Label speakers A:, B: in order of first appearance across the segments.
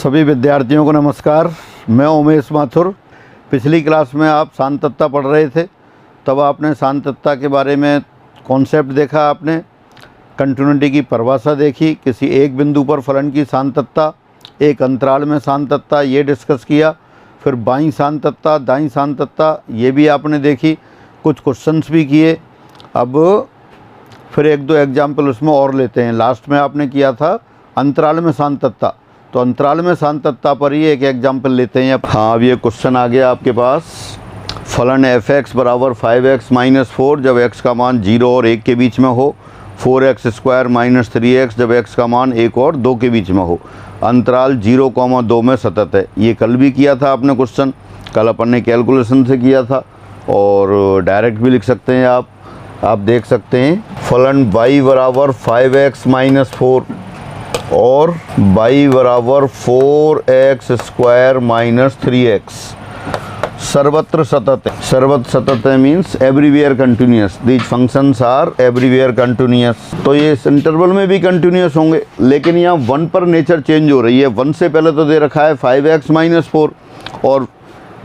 A: सभी विद्यार्थियों को नमस्कार। मैं उमेश माथुर। पिछली क्लास में आप सांतत्ता पढ़ रहे थे, तब आपने सांतत्ता के बारे में कॉन्सेप्ट देखा, आपने कंटिन्यूटी की परिभाषा देखी, किसी एक बिंदु पर फलन की सांतत्ता, एक अंतराल में सांतत्ता, ये डिस्कस किया। फिर बाईं सांतत्ता, दाईं सांतत्ता, ये भी आपने देखी, कुछ क्वेश्चंस भी किए। अब फिर एक दो एग्जाम्पल उसमें और लेते हैं। लास्ट में आपने किया था अंतराल में सांतत्ता, तो अंतराल में सांतत्ता पर ही एक एग्जाम्पल लेते हैं। हाँ, अब ये क्वेश्चन आ गया आपके पास। फलन f(x) बराबर 5x-4 जब x का मान 0 और 1 के बीच में हो, 4x² - 3x जब x का मान 1 और 2 के बीच में हो, अंतराल 0,2 में सतत है। ये कल भी किया था आपने क्वेश्चन, कल अपन ने कैलकुलेशन से किया था, और डायरेक्ट भी लिख सकते हैं आप देख सकते हैं। फलन y बराबर 5x-4 और y बराबर 4x² - 3x सर्वत्र सतत है। सर्वत्र सतत है means everywhere continuous. These functions are everywhere continuous. तो ये इस इंटरवल में भी कंटिन्यूअस होंगे, लेकिन यहाँ 1 पर नेचर चेंज हो रही है। 1 से पहले तो दे रखा है 5x-4 और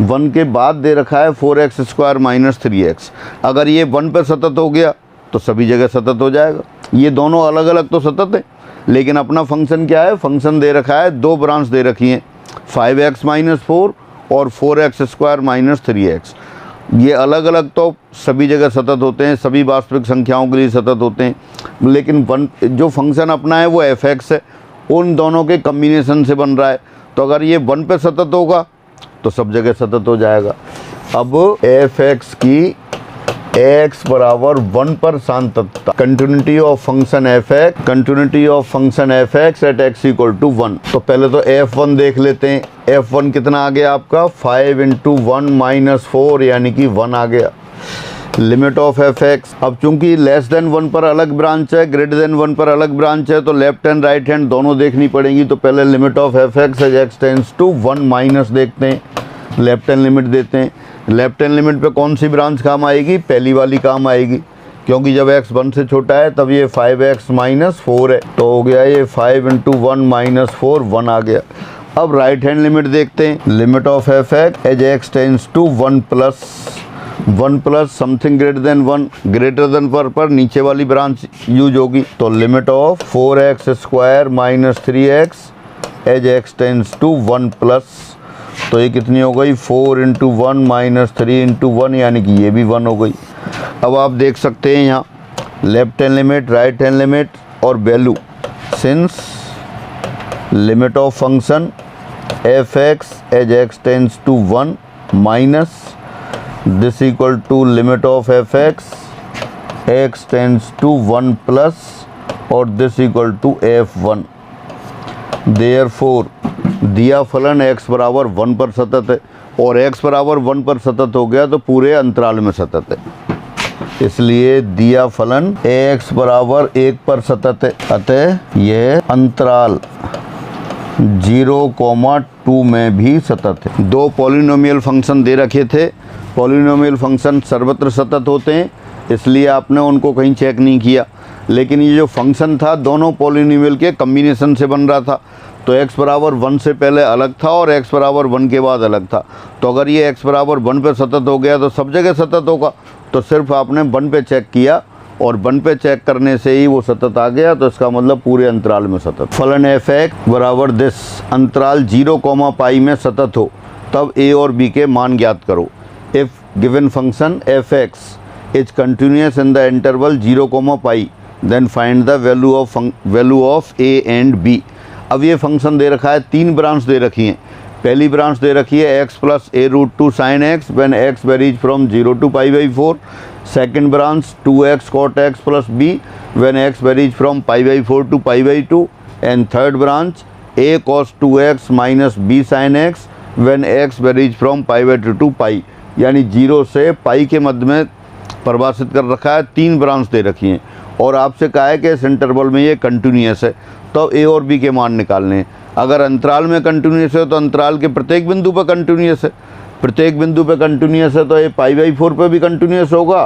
A: 1 के बाद दे रखा है 4x² - 3x। अगर ये 1 पर सतत हो गया तो सभी जगह सतत हो जाएगा। ये दोनों अलग अलग तो सतत है, लेकिन अपना फंक्शन क्या है? फंक्शन दे रखा है, दो ब्रांच दे रखी हैं, 5x-4 और 4x² - 3x। ये अलग अलग तो सभी जगह सतत होते हैं, सभी वास्तविक संख्याओं के लिए सतत होते हैं, लेकिन जो फंक्शन अपना है वो f(x) है, उन दोनों के कम्बिनेशन से बन रहा है। तो अगर ये 1 पे सतत होगा तो सब जगह सतत हो जाएगा। अब f(x) की x बराबर 1 पर सांतत्ता, continuity of function f(x) at x = 1। तो पहले तो f1 देख लेते हैं। f1 कितना आ गया आपका? 5 × 1 - 4 यानी कि 1 आ गया। लिमिट ऑफ f(x), अब चूंकि लेस देन 1 पर अलग ब्रांच है, ग्रेटर देन 1 पर अलग ब्रांच है, तो लेफ्ट हैंड राइट हैंड दोनों देखनी पड़ेगी। तो पहले limit of f(x) as x tends to 1 minus देखते हैं, लेफ्ट हैंड लिमिट देते हैं। लेफ्ट हैंड लिमिट पे कौन सी ब्रांच काम आएगी? पहली वाली काम आएगी, क्योंकि जब x 1 से छोटा है तब ये 5x - 4 है, तो हो गया ये 5 × 1 - 4, 1 आ गया। अब राइट हैंड लिमिट देखते हैं। Limit of f(x) as x tends to 1 plus something greater than 1, greater than पर नीचे वाली ब्रांच यूज होगी। तो limit of 4x² - 3x as x tends to 1 plus, तो ये कितनी हो गई? 4 × 1 - 3 × 1 यानी कि ये भी 1 हो गई। अब आप देख सकते हैं यहाँ left hand limit, right hand limit और value. Since limit of function f(x) as x tends to 1 minus this equal to limit of f(x) x tends to 1 plus और this equal to f1। Therefore दिया फलन x बराबर 1 पर सतत है, और x बराबर 1 पर सतत हो गया तो पूरे अंतराल में सतत है, इसलिए दिया फलन x बराबर 1 पर सतत है। अतः यह अंतराल 0,2 में भी सतत है। दो पॉलिनोमियल फंक्शन दे रखे थे। पॉलिनोमियल फंक्शन सर्वत्र सतत होते हैं, इसलिए आपने उनको कहीं चेक नहीं किया, लेकिन ये जो फंक्शन था दोनों पॉलिनोमियल के कम्बिनेशन से बन रहा था। तो x बराबर 1 से पहले अलग था और x बराबर 1 के बाद अलग था। तो अगर ये x बराबर 1 पे सतत हो गया तो सब जगह सतत होगा। तो सिर्फ आपने 1 पे चेक किया और 1 पे चेक करने से ही वो सतत आ गया, तो इसका मतलब पूरे अंतराल में सतत। फलन f(x) बराबर दिस, अंतराल 0,π में सतत हो, तब a और b के मान ज्ञात करो। If given function f(x) is continuous in the interval 0,π, then find the value of a and b। अब ये फंक्शन दे रखा है, 3 ब्रांच दे रखी हैं। पहली ब्रांच दे रखी है x + a√2 sin x when x varies from 0 to π/4। Second branch 2x cot x + b when x varies from π/4 to π/2। And third branch a cos 2x - b sin x when x varies from π/2 to π, यानी 0 से पाई के मध्य में परिभाषित कर रखा है। 3 branch दे रखी हैं और आपसे कहा है कि इस इंटरवल में ये कंटिन्यूअस है, तो a और b के मान निकालने हैं। अगर अंतराल में कंटिन्यूअस है तो अंतराल के प्रत्येक बिंदु पर कंटिन्यूअस है। प्रत्येक बिंदु पे कंटिन्यूअस है तो ये π/4 पे भी कंटिन्यूअस होगा,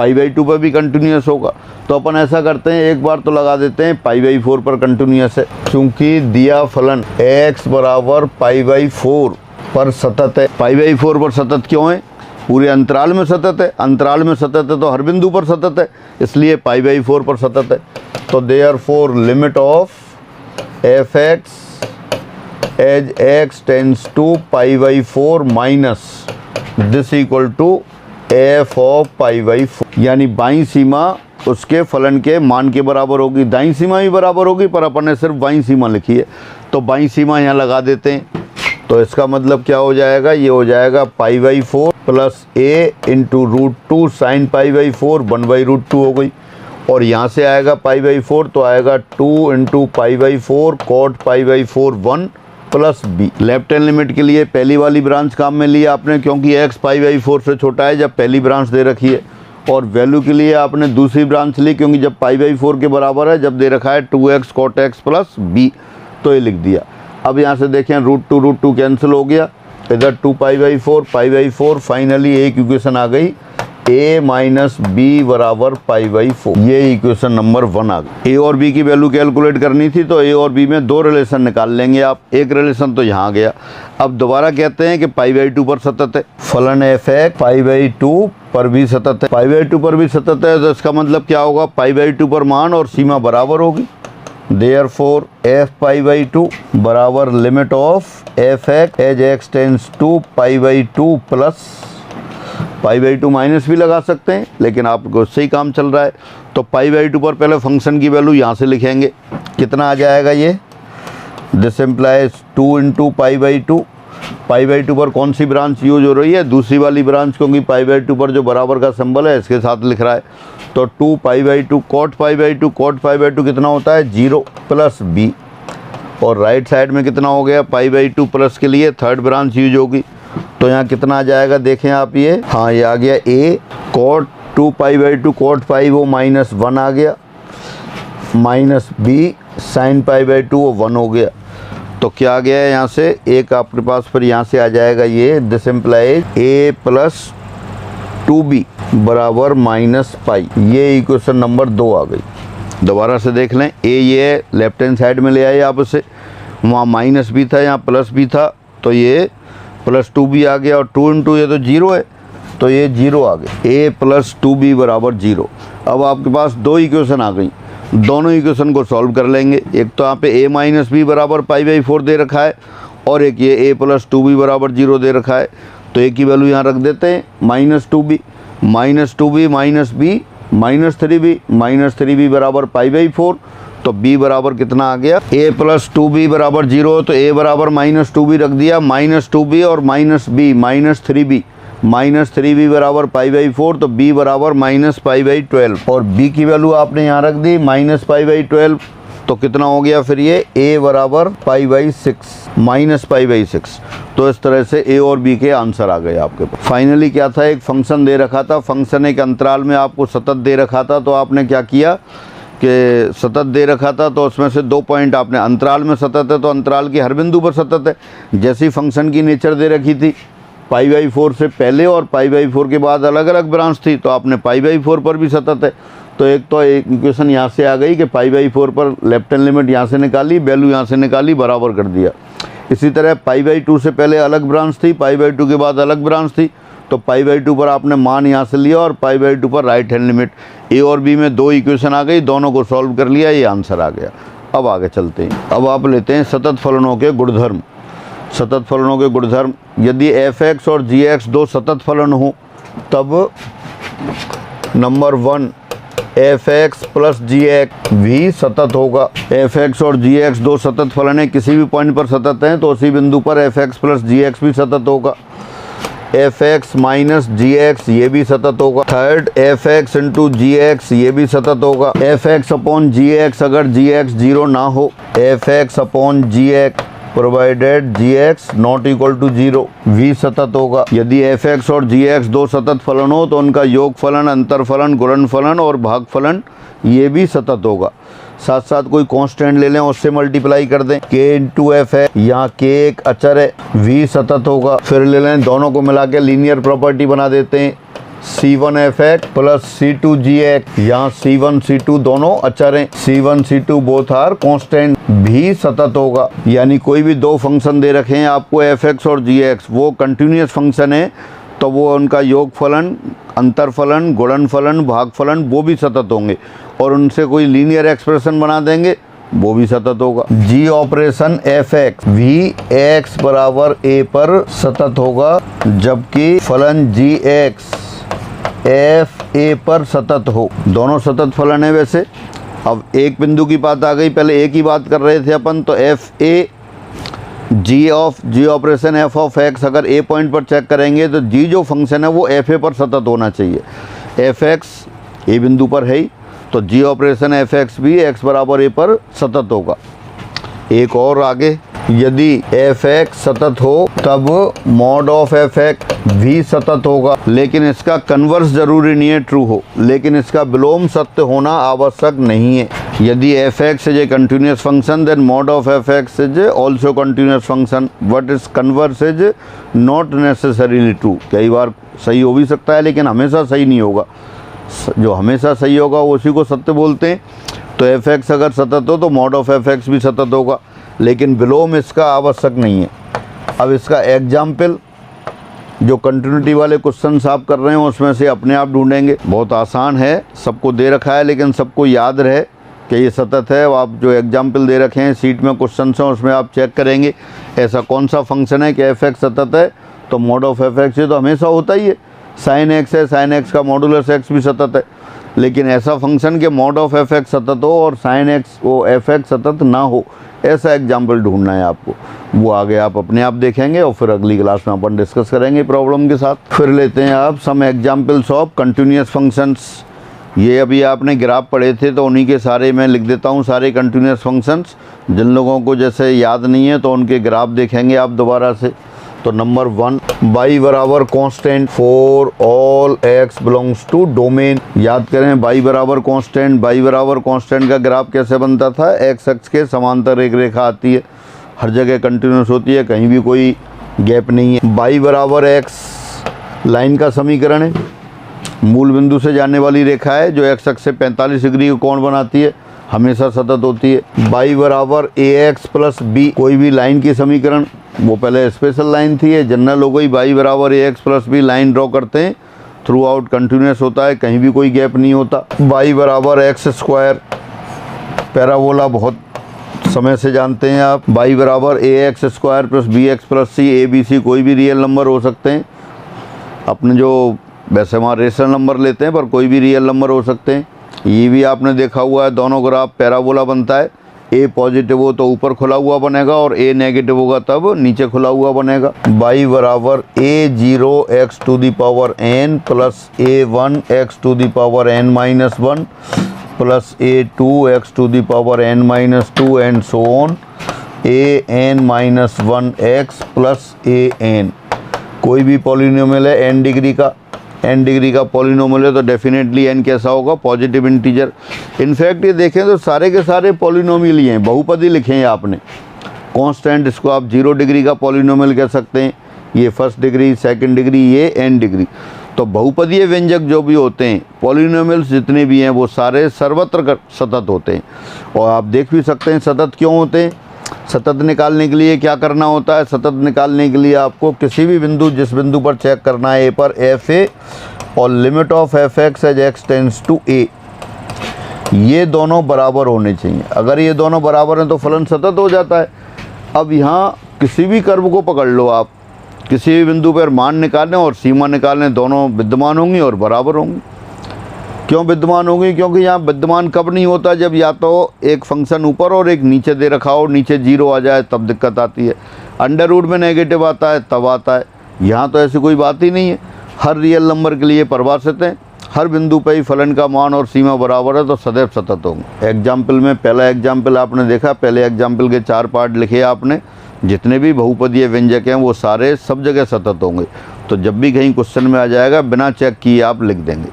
A: π/2 पर भी कंटिन्यूस होगा। तो अपन ऐसा करते हैं, एक बार तो लगा देते हैं π/4 पर कंटिन्यूस है, क्योंकि दिया फलन x बराबर π/4 पर सतत है। π/4 पर सतत क्यों है? पूरे अंतराल में सतत है, अंतराल में सतत है तो हर बिंदु पर सतत है, इसलिए π/4 पर सतत है। तो therefore limit of f(x) as x tends to π/4 minus this equal to f of π/4, यानी बाईं सीमा उसके फलन के मान के बराबर होगी। दाईं सीमा भी बराबर होगी, पर अपन ने सिर्फ बाईं सीमा लिखी है, तो बाईं सीमा यहाँ लगा देते हैं। तो इसका मतलब क्या हो जाएगा? ये हो जाएगा π/4 प्लस a इंटू √2 साइन π/4 1/√2 हो गई। और यहाँ से आएगा π/4 तो आएगा 2 into π/4 cot π/4 1 plus b। Left hand limit के लिए पहली वाली ब्रांच काम में लिया आपने, क्योंकि x π/4 से छोटा है जब पहली ब्रांच दे रखी है। और वैल्यू के लिए आपने दूसरी ब्रांच ली, क्योंकि जब π/4 के बराबर है, जब दे रखा है 2x cot x plus b, तो ये लिख दिया। अब यहाँ से देखें √2 कैंसिल हो गया, इधर 2 π/4 फाइनली एक इक्वेशन आ गई a माइनस बी बराबर π/4। ये इक्वेशन नंबर 1 आ गई। a और b की वैल्यू कैलकुलेट करनी थी, तो a और b में दो रिलेशन निकाल लेंगे आप। एक रिलेशन तो यहाँ गया। अब दोबारा कहते हैं कि π/2 पर सतत है फलन f(x) π/2 पर भी सतत है। π/2 पर भी सतत है तो इसका मतलब क्या होगा? π/2 पर मान और सीमा बराबर होगी। देयरफॉर f π/2 बराबर limit of f(x) as x tends to π/2 plus π/2 minus भी लगा सकते हैं, लेकिन आपको उससे ही काम चल रहा है। तो π/2 पर पहले फंक्शन की वैल्यू यहाँ से लिखेंगे। कितना आ जाएगा ये? This implies 2 into π/2। π/2 पर कौन सी ब्रांच यूज हो रही है? दूसरी वाली ब्रांच, क्योंकि π/2 पर जो बराबर का सिंबल है इसके साथ लिख रहा है। तो 2 π/2 कॉट π/2 कितना होता है? 0 प्लस b। और राइट साइड में कितना हो गया? π/2 प्लस के लिए थर्ड ब्रांच यूज होगी। तो यहाँ कितना आ जाएगा देखें आप ये, हाँ ये आ गया a कॉट 2 π/2 कॉट पाई वो -1 आ गया, माइनस b साइन π/2 वो 1 हो गया। तो क्या आ गया है यहाँ से? एक आपके पास फिर यहाँ से आ जाएगा ये, this implies a plus 2b बराबर -π। ये इक्वेशन नंबर 2 आ गई। दोबारा से देख लें, a ये लेफ्ट हैंड साइड में ले आए आप उसे, वहाँ -b था, यहाँ प्लस b था, तो ये प्लस 2b आ गया। और 2 इंटू ये तो 0 है, तो ये 0 आ गए। a प्लस 2b बराबर 0। अब आपके पास दो इक्वेशन आ गई, दोनों इक्वेशन को सॉल्व कर लेंगे। एक तो यहाँ पे a माइनस बी बराबर π/4 दे रखा है, और एक ये a प्लस 2b बराबर 0 दे रखा है। तो a की वैल्यू यहाँ रख देते हैं, -2b माइनस b -3b बराबर π/4। तो b बराबर कितना आ गया? a प्लस 2b बराबर 0, तो a बराबर -2b रख दिया, -2b और -b -3b बराबर π/4, तो b बराबर -π/12। और b की वैल्यू आपने यहाँ रख दी -π/12, तो कितना हो गया फिर ये? a बराबर -π/6। तो इस तरह से a और b के आंसर आ गए आपके पास। फाइनली क्या था? एक फंक्शन दे रखा था, फंक्शन एक अंतराल में आपको सतत दे रखा था। तो आपने क्या किया कि सतत दे रखा था, तो उसमें से 2 पॉइंट आपने, अंतराल में सतत है तो अंतराल की हर बिंदु पर सतत है। जैसी फंक्शन की नेचर दे रखी थी, π/4 से पहले और π/4 के बाद अलग अलग ब्रांच थी, तो आपने π/4 पर भी सतत है। तो एक इक्वेशन यहाँ से आ गई कि π/4 पर लेफ्ट हैंड लिमिट यहाँ से निकाली, वैल्यू यहाँ से निकाली, बराबर कर दिया। इसी तरह π/2 से पहले अलग ब्रांच थी, π/2 के बाद अलग ब्रांच थी, तो π/2 पर आपने मान यहाँ से लिया और π/2 पर राइट हैंड लिमिट। a और b में दो इक्वेशन आ गई, दोनों को सॉल्व कर लिया, ये आंसर आ गया। अब आगे चलते हैं। अब आप लेते हैं सतत फलनों के गुणधर्म। सतत फलनों के गुणधर्म, यदि f(x) और g(x) दो सतत फलन हो, तब नंबर 1 f(x) प्लस g(x) भी सतत होगा। f(x) और g(x) दो सतत फलन है, किसी भी पॉइंट पर सतत हैं, तो उसी बिंदु पर f(x) प्लस g(x) भी सतत होगा। f(x) माइनस g(x) ये भी सतत होगा। थर्ड f(x) इंटू g(x) ये भी सतत होगा। f(x) अपॉन g(x) अगर g(x) 0 ना हो, f(x) upon g(x) provided g(x) not equal to 0 भी सतत होगा। यदि f(x) और g(x) दो सतत फलन हो, तो उनका योग फलन, अंतर फलन, गुणन फलन और भाग फलन ये भी सतत होगा। साथ साथ कोई कांस्टेंट ले लें, उससे मल्टीप्लाई कर दें, k इंटू एफ है, यहाँ k एक अचर है, v सतत होगा। फिर ले लें, दोनों को मिला के लीनियर प्रॉपर्टी बना देते हैं, C1f(x) प्लस C2g(x), यहाँ C1 C2 दोनों अचर हैं, C1 C2 both are constant, भी सतत होगा। यानी कोई भी दो फंक्शन दे रखे हैं आपको f(x) और g(x), वो कंटिन्यूस फंक्शन है तो वो उनका योग फलन, अंतर फलन, गुणन फलन, भाग फलन वो भी सतत होंगे, और उनसे कोई लीनियर एक्सप्रेशन बना देंगे वो भी सतत होगा। जी ऑपरेशन f(x) भी x बराबर a पर सतत होगा, जबकि फलन g(x) f a पर सतत हो। दोनों सतत फलन है वैसे। अब एक बिंदु की बात आ गई, पहले एक ही बात कर रहे थे अपन, तो f a G operation f of x अगर a पॉइंट पर चेक करेंगे तो g जो फंक्शन है वो f a पर सतत होना चाहिए। f(x) a बिंदु पर है ही, तो जी ऑपरेशन f(x) भी x बराबर a पर सतत होगा। एक और आगे, यदि f(x) सतत हो तब मॉड ऑफ f(x) भी सतत होगा, लेकिन इसका कन्वर्स जरूरी नहीं है ट्रू हो, लेकिन इसका विलोम सत्य होना आवश्यक नहीं है। यदि f(x) is a continuous function then mod of f(x) is also continuous function, but इस converse is not necessarily true. कई बार सही हो भी सकता है लेकिन हमेशा सही नहीं होगा, जो हमेशा सही होगा उसी को सत्य बोलते हैं। तो f(x) अगर सतत हो तो मॉड ऑफ f(x) भी सतत होगा, लेकिन विलोम इसका आवश्यक नहीं है। अब इसका एग्जाम्पल, जो कंटिन्यूटी वाले क्वेश्चन आप कर रहे हैं उसमें से अपने आप ढूंढेंगे, बहुत आसान है, सबको दे रखा है लेकिन सबको याद रहे कि ये सतत है। आप जो एग्जाम्पल दे रखे हैं सीट में क्वेश्चन हैं उसमें आप चेक करेंगे ऐसा कौन सा फंक्शन है कि f(x) सतत है, तो मॉड ऑफ f(x) ये तो हमेशा होता ही है। साइन x है, साइन x का मॉडुलस x भी सतत है, लेकिन ऐसा फंक्शन के मॉड ऑफ f(x) सतत हो और साइन x वो f(x) सतत ना हो, ऐसा एग्जाम्पल ढूंढना है आपको। वो आगे आप अपने आप देखेंगे और फिर अगली क्लास में अपन डिस्कस करेंगे प्रॉब्लम के साथ। फिर लेते हैं आप some examples of continuous functions. ये अभी आपने ग्राफ पढ़े थे तो उन्हीं के सारे मैं लिख देता हूँ, सारे कंटिन्यूस फंक्शंस। जिन लोगों को जैसे याद नहीं है तो उनके ग्राफ देखेंगे आप दोबारा से। तो नंबर 1, y बराबर constant for all x belongs to domain. याद करें y बराबर कांस्टेंट, y बराबर कांस्टेंट का ग्राफ कैसे बनता था, x अक्ष के समांतर एक रेखा आती है, हर जगह कंटिन्यूस होती है, कहीं भी कोई गैप नहीं है। y बराबर x लाइन का समीकरण है, मूल बिंदु से जाने वाली रेखा है जो x अक्ष से 45 डिग्री का कोण बनाती है, हमेशा सतत होती है। y बराबर ax प्लस b कोई भी लाइन की समीकरण, वो पहले स्पेशल लाइन थी, ये जनरल हो गई। y बराबर ax plus b line draw करते हैं, थ्रू आउट कंटिन्यूस होता है, कहीं भी कोई गैप नहीं होता। y बराबर एक्स स्क्वायर पैराबोला बहुत समय से जानते हैं आप। y बराबर ax square plus bx plus c, a b c कोई भी रियल नंबर हो सकते हैं, अपने जो वैसे वहाँ रेशनल नंबर लेते हैं पर कोई भी रियल नंबर हो सकते हैं। ये भी आपने देखा हुआ है, दोनों ग्राफ पैराबोला बनता है, a पॉजिटिव हो तो ऊपर खुला हुआ बनेगा और a नेगेटिव होगा तब नीचे खुला हुआ बनेगा। y बराबर a0 x to the power n plus a1 x to the power n minus 1 plus a2 x to the power n minus 2 and so on an minus 1 x plus an। कोई भी polynomial है n degree का polynomial है तो definitely n कैसा होगा, positive integer. In fact ये देखें तो सारे के सारे पॉलिनोमियल ही हैं, बहुपदी लिखे हैं आपने। कांस्टेंट इसको आप 0 डिग्री का पॉलिनोमियल कह सकते हैं, ये फर्स्ट डिग्री, सेकंड डिग्री, ये n डिग्री। तो बहुपदीय व्यंजक जो भी होते हैं, पॉलिनोमियल्स जितने भी हैं वो सारे सर्वत्र सतत होते हैं। और आप देख भी सकते हैं सतत क्यों होते हैं। सतत निकालने के लिए क्या करना होता है, सतत निकालने के लिए आपको किसी भी बिंदु, जिस बिंदु पर चेक करना है, ए पर एफ ए और limit of F x as X tends to A, ये दोनों बराबर होने चाहिए। अगर ये दोनों बराबर हैं तो फलन सतत हो जाता है। अब यहाँ किसी भी कर्व को पकड़ लो आप, किसी भी बिंदु पर मान निकालें और सीमा निकालें, दोनों विद्यमान होंगी और बराबर होंगी। क्यों विद्यमान होंगी? क्योंकि यहाँ विद्यमान कब नहीं होता, जब या तो एक फंक्शन ऊपर और एक नीचे दे रखा हो, नीचे 0 आ जाए तब दिक्कत आती है। अंडर रूट में नेगेटिव आता है तब आता है, यहाँ तो ऐसी कोई बात ही नहीं है। हर रियल नंबर के लिए परिभाषित है, हर बिंदु पर ही फलन का मान और सीमा बराबर है तो सदैव सतत होंगे। एग्जाम्पल में पहला एग्जाम्पल आपने देखा, पहले एग्जाम्पल के 4 पार्ट लिखे आपने। जितने भी बहुपदीय व्यंजक हैं वो सारे सब जगह सतत होंगे। तो जब भी कहीं क्वेश्चन में आ जाएगा बिना चेक किए आप लिख देंगे।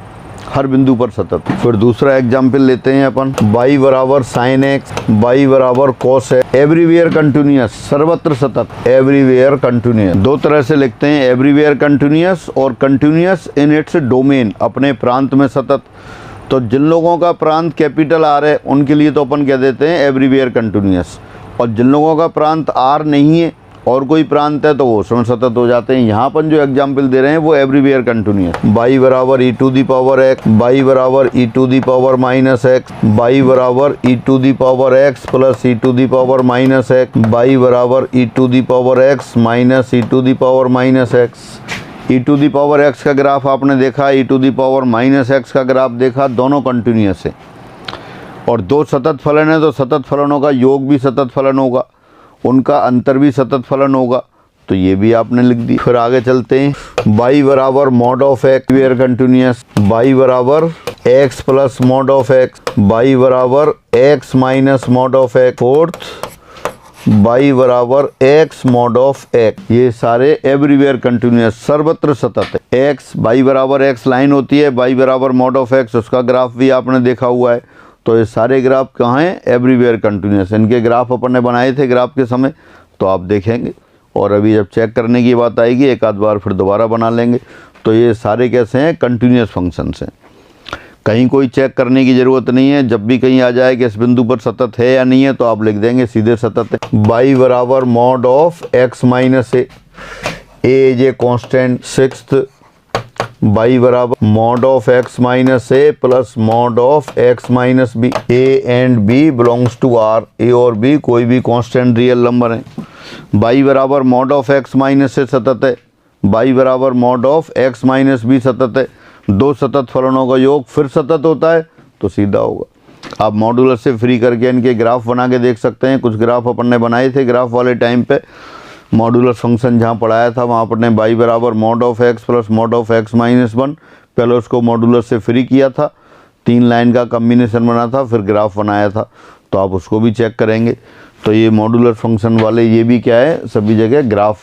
A: हर बिंदु पर सतत। फिर दूसरा एग्जाम्पल लेते हैं अपन, y बराबर साइन एक्स, y बराबर कॉस एक्स, एवरीवेयर कंटिन्यूअस, सर्वत्र सतत, एवरीवेयर कंटिन्यूअस। दो तरह से लिखते हैं, एवरीवेयर कंटिन्यूअस और कंटिन्यूअस इन इट्स डोमेन, अपने प्रांत में सतत। तो जिन लोगों का प्रांत कैपिटल आर है उनके लिए तो अपन कह देते हैं एवरीवेयर कंटिन्यूअस, और जिन लोगों का प्रांत आर नहीं है और कोई प्रांत है तो वो उसमें सतत हो जाते हैं। यहाँ पर जो एग्जाम्पल दे रहे हैं वो एवरीवेयर कंटिन्यूअस। y बराबर E to the power X, y बराबर E to the power minus X, y बराबर E to the power X plus E to the power minus X, y बराबर E to the power X minus E to the power minus X. E to the power X का graph आपने देखा, E to the power minus X का graph देखा, दोनों continuous है। और दो सतत फलन है तो सतत फलनों का योग भी सतत फलन होगा, उनका अंतर भी सतत फलन होगा, तो ये भी आपने लिख दी। फिर आगे चलते हैं, y बराबर mod of x where continuous, y बराबर x plus mod of x, y बराबर x minus mod of x, fourth y बराबर x मॉड ऑफ x। ये सारे एवरीवेयर कंटिन्यूअस, सर्वत्र सतत है। x y बराबर x लाइन होती है, y बराबर मॉड ऑफ x, उसका ग्राफ भी आपने देखा हुआ है। तो ये सारे ग्राफ कहाँ हैं, एवरीवेयर कंटिन्यूअस। इनके ग्राफ अपन ने बनाए थे ग्राफ के समय, तो आप देखेंगे, और अभी जब चेक करने की बात आएगी एक आध बार फिर दोबारा बना लेंगे। तो ये सारे कैसे हैं, कंटिन्यूअस फंक्शंस हैं, कहीं कोई चेक करने की ज़रूरत नहीं है। जब भी कहीं आ जाए कि इस बिंदु पर सतत है या नहीं है तो आप लिख देंगे सीधे सतत है। y बराबर mod of x minus A is a constant, sixth y बराबर mod of x minus A plus mod of x minus B, a and b belongs to r, a और b कोई भी कांस्टेंट रियल नंबर है। y बराबर mod of x minus A सतत है, y बराबर mod of x minus B सतत है। दो सतत फलनों का योग फिर सतत होता है तो सीधा होगा। आप मॉडुलर से फ्री करके इनके ग्राफ बना के देख सकते हैं। कुछ ग्राफ अपन ने बनाए थे ग्राफ वाले टाइम पे, मॉडुलर फंक्शन जहाँ पढ़ाया था वहाँ पर ने y बराबर mod of x plus mod of x minus 1, पहले उसको मॉडुलर से फ्री किया था, 3 लाइन का कम्बिनेशन बना था, फिर ग्राफ बनाया था, तो आप उसको भी चेक करेंगे। तो ये मॉडुलर फंक्शन वाले ये भी क्या है, सभी जगह ग्राफ,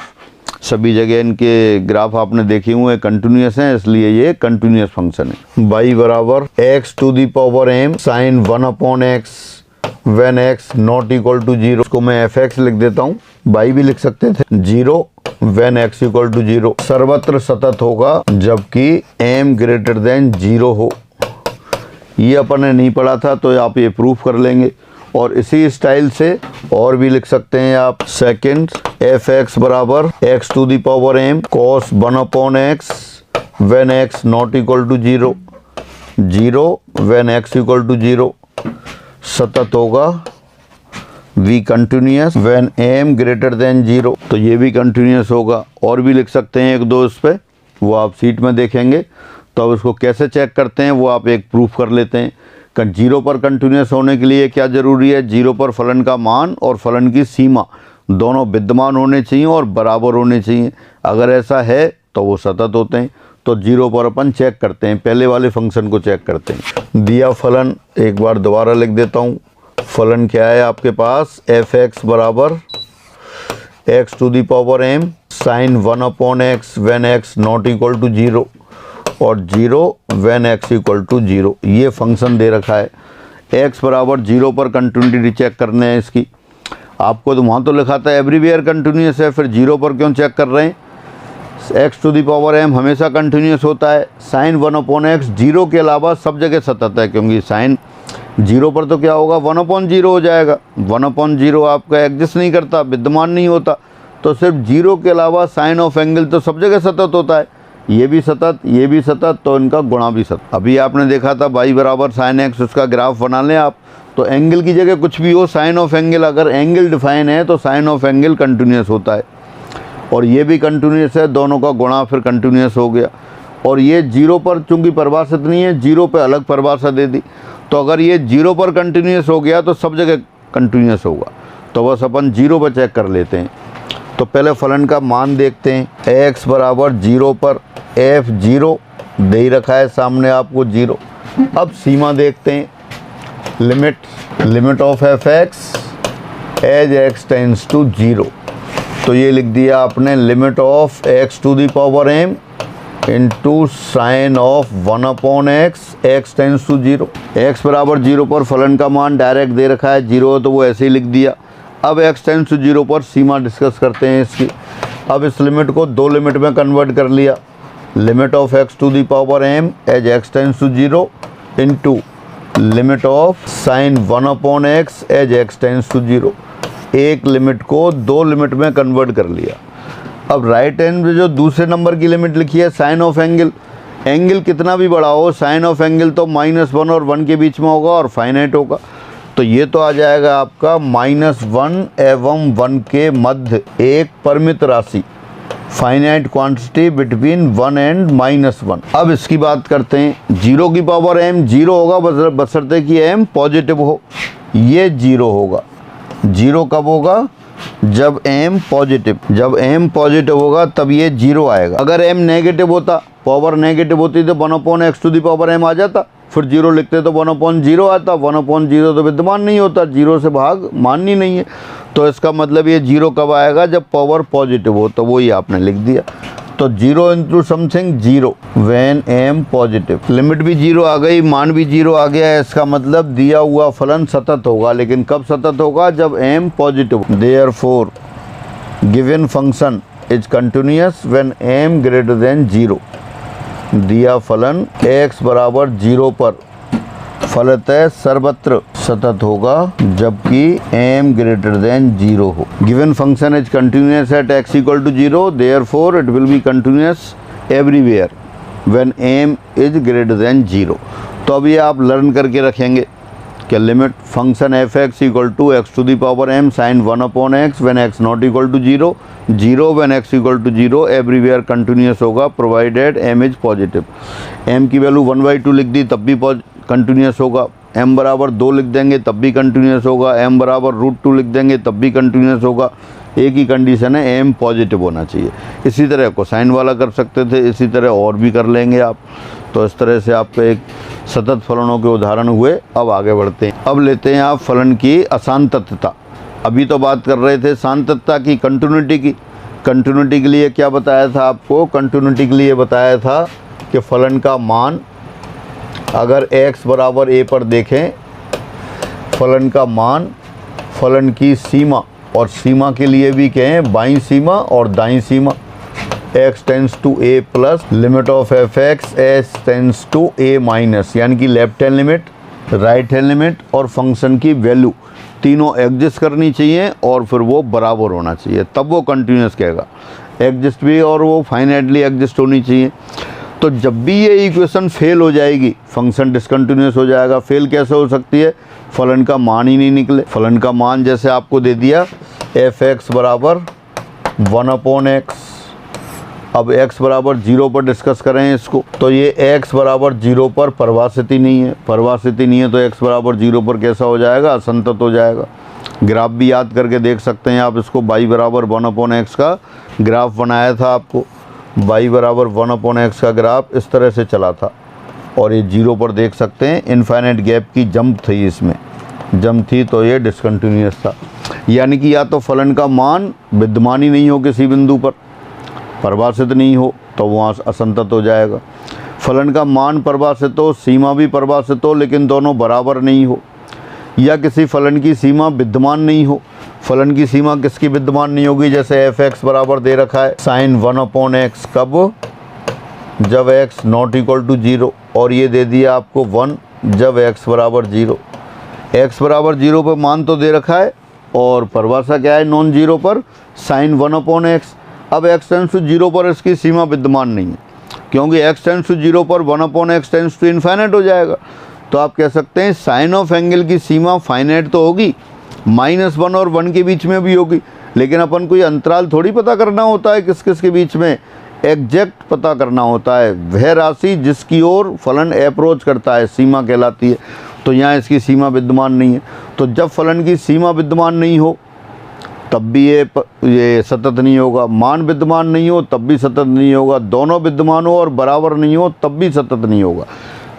A: सभी जगह इनके ग्राफ आपने देखे हुए कंटिन्यूअस हैं, इसलिए ये कंटिन्यूअस फंक्शन है। y बराबर x to the power m sine 1 upon x when x not equal to 0, उसको मैं fx लिख देता हूँ, y भी लिख सकते थे, 0 when x इक्वल टू 0, सर्वत्र सतत होगा जबकि m ग्रेटर देन 0 हो। ये अपन ने नहीं पढ़ा था तो आप ये प्रूफ कर लेंगे। और इसी स्टाइल से और भी लिख सकते हैं आप, सेकंड fx बराबर x to the power m cos 1 upon x when x not equal to 0, 0 when x equal to 0, सतत होगा v continuous when m greater than 0, तो ये भी कंटिन्यूअस होगा। और भी लिख सकते हैं एक दो इस पे, वो आप सीट में देखेंगे। तो अब इसको कैसे चेक करते हैं वो आप एक प्रूफ कर लेते हैं। 0 पर कंटिन्यूअस होने के लिए क्या ज़रूरी है, 0 पर फलन का मान और फलन की सीमा दोनों विद्यमान होने चाहिए और बराबर होने चाहिए। अगर ऐसा है तो वो सतत होते हैं। तो 0 पर अपन चेक करते हैं, पहले वाले फंक्शन को चेक करते हैं। दिया फलन एक बार दोबारा लिख देता हूँ। फलन क्या है आपके पास, fx बराबर x to the power m sine 1 upon x when x not equal to 0 और 0 when x इक्वल टू 0, ये फंक्शन दे रखा है। x बराबर 0 पर कंटिन्यूटी चेक करने हैं इसकी। आपको तो वहाँ तो लिखा था एवरीवेयर कंटिन्यूअस है, फिर 0 पर क्यों चेक कर रहे हैं। x to the power m हमेशा कंटिन्यूअस होता है। साइन 1 अपॉन एक्स 0 के अलावा सब जगह सतत है, क्योंकि साइन 0 पर तो क्या होगा, 1 अपॉन 0 हो जाएगा। 1 अपॉन 0 आपका एग्जिस्ट नहीं करता, विद्यमान नहीं होता। तो सिर्फ 0 के अलावा साइन ऑफ एंगल तो सब जगह सतत होता है। ये भी सतत, ये भी सतत, तो इनका गुणा भी सतत। अभी आपने देखा था y बराबर साइन एक्स, उसका ग्राफ बना लें आप। तो एंगल की जगह कुछ भी हो, साइन ऑफ एंगल, अगर एंगल डिफाइन है तो साइन ऑफ एंगल कंटिन्यूअस होता है। और ये भी कंटिन्यूअस है, दोनों का गुणा फिर कंटिन्यूअस हो गया। और ये 0 पर चूंकि परिभाषित नहीं है, 0 पे अलग परिभाषा दे दी। तो अगर ये 0 पर कंटिन्यूअस हो गया तो सब जगह कंटिन्यूअस होगा। तो बस अपन 0 पर चेक कर लेते हैं। तो पहले फलन का मान देखते हैं। x बराबर 0 पर f0 दे ही रखा है सामने आपको 0। अब सीमा देखते हैं, limit of fx as x tends to 0। तो ये लिख दिया आपने, limit of x to the power m into sine of 1/x, x tends to 0। x बराबर 0 पर फलन का मान डायरेक्ट दे रखा है 0 तो वो ऐसे ही लिख दिया। अब x टेंस टू 0 पर सीमा डिस्कस करते हैं इसकी। अब इस लिमिट को दो लिमिट में कन्वर्ट कर लिया, limit of x to the power m as x tends to 0 into limit of sine 1/x as x tends to 0। एक लिमिट को दो लिमिट में कन्वर्ट कर लिया। अब राइट हैंड में जो दूसरे नंबर की लिमिट लिखी है साइन ऑफ एंगल, एंगल कितना भी बड़ा हो साइन ऑफ एंगल तो -1 और 1 के बीच में होगा और फाइनाइट होगा। तो ये तो आ जाएगा आपका -1 एवं 1 के मध्य एक परिमित राशि, फाइनाइट क्वांटिटी बिटवीन 1 एंड -1। अब इसकी बात करते हैं। 0 की पावर m 0 होगा बशर्ते कि m पॉजिटिव हो। ये 0 होगा। 0 कब होगा? जब m पॉजिटिव होगा तब ये 0 आएगा। अगर m नेगेटिव होता, पावर नेगेटिव होती तो 1/x to the power m आ जाता, फिर 0 लिखते तो 1/0 आता। 1/0 तो विद्यमान नहीं होता, 0 से भाग माननी नहीं है। तो इसका मतलब ये 0 कब आएगा? जब पावर पॉजिटिव हो। तो वही आपने लिख दिया। तो 0 into something 0 when m positive. Limit भी 0 आ गई, मान भी 0 आ गया। इसका मतलब दिया हुआ फलन सतत होगा। लेकिन कब सतत होगा? जब m positive. Therefore given function is continuous when m greater than 0। दिया फलन x बराबर 0 पर फलतः सर्वत्र सतत होगा जबकि m ग्रेटर देन 0 हो। Given function is continuous at x equal to 0, therefore it will be continuous everywhere when m is greater than 0। तो अब ये आप लर्न करके रखेंगे कि limit function f(x) equal to x to the power m sine 1/x when x not equal to 0, 0 when x equal to 0, everywhere continuous होगा provided m is positive. m की value 1/2 लिख दी तब भी कंटिन्यूअस होगा। m बराबर 2 लिख देंगे तब भी कंटिन्यूअस होगा। m बराबर √2 लिख देंगे तब भी कंटिन्यूअस होगा। एक ही कंडीशन है, m पॉजिटिव होना चाहिए। इसी तरह कोसाइन वाला कर सकते थे, इसी तरह और भी कर लेंगे आप। तो इस तरह से आपके एक सतत फलनों के उदाहरण हुए। अब आगे बढ़ते हैं। अब लेते हैं आप फलन की असांतत्यता। अभी तो बात कर रहे थे सान्तत्यता की, कंटिन्यूटी की। कंटिन्यूटी के लिए क्या बताया था आपको? कंटिन्यूटी के लिए बताया था कि फलन का मान अगर x बराबर a पर देखें, फलन का मान फलन की सीमा, और सीमा के लिए भी कहें बाईं सीमा और दाईं सीमा, x tends to a plus limit of f(x) s tends to a minus, यानी कि left hand limit, right hand limit और फंक्शन की वैल्यू तीनों एग्जिस्ट करनी चाहिए और फिर वो बराबर होना चाहिए, तब वो कंटिन्यूअस कहेगा। एग्जिस्ट भी और वो फाइनाइटली एग्जिस्ट होनी चाहिए। तो जब भी ये इक्वेशन फेल हो जाएगी फंक्शन डिसकंटिन्यूअस हो जाएगा। फेल कैसे हो सकती है? फलन का मान ही नहीं निकले। फलन का मान जैसे आपको दे दिया f(x) बराबर 1/x। अब x बराबर 0 पर डिस्कस करें इसको, तो ये x बराबर 0 पर परिभाषित ही नहीं है। परिभाषित ही नहीं है तो x बराबर 0 पर कैसा हो जाएगा? असंतत हो जाएगा। ग्राफ भी याद करके देख सकते हैं आप इसको। y बराबर 1/x का ग्राफ बनाया था आपको। y बराबर 1/x का ग्राफ इस तरह से चला था और ये 0 पर देख सकते हैं। इनफाइनाइट गैप की जंप थी, इसमें जंप थी तो ये डिसकंटिन्यूअस था। यानी कि या तो फलन का मान विद्यमान ही नहीं हो, किसी बिंदु पर परिभाषित नहीं हो, तो वहाँ असंतत हो जाएगा। फलन का मान परिभाषित हो, सीमा भी परिभाषित हो, लेकिन दोनों बराबर नहीं हो, या किसी फलन की सीमा विद्यमान नहीं हो। फलन की सीमा किसकी विद्यमान नहीं होगी? जैसे f(x) बराबर दे रखा है साइन 1/x, कब? जब x नॉट इक्वल टू 0, और ये दे दिया आपको 1 जब x बराबर 0। x बराबर 0 पर मान तो दे रखा है और परिभाषा क्या है? नॉन जीरो पर साइन 1/x। अब x टेंस टू 0 पर इसकी सीमा विद्यमान नहीं है, क्योंकि x टेंस टू 0 पर 1/x टेंस टू इनफाइनाइट हो जाएगा। तो आप कह सकते हैं साइन ऑफ एंगल की सीमा फाइनाइट तो होगी, -1 और 1 के बीच में भी होगी, लेकिन अपन कोई अंतराल थोड़ी पता करना होता है किस किस के बीच में, एग्जैक्ट पता करना होता है। वह राशि जिसकी ओर फलन अप्रोच करता है सीमा कहलाती है। तो यहाँ इसकी सीमा विद्यमान नहीं है। तो जब फलन की सीमा विद्यमान नहीं हो तब भी ये सतत नहीं होगा। मान विद्यमान नहीं हो तब भी सतत नहीं होगा। दोनों विद्यमान हो और बराबर नहीं हो तब भी सतत नहीं होगा।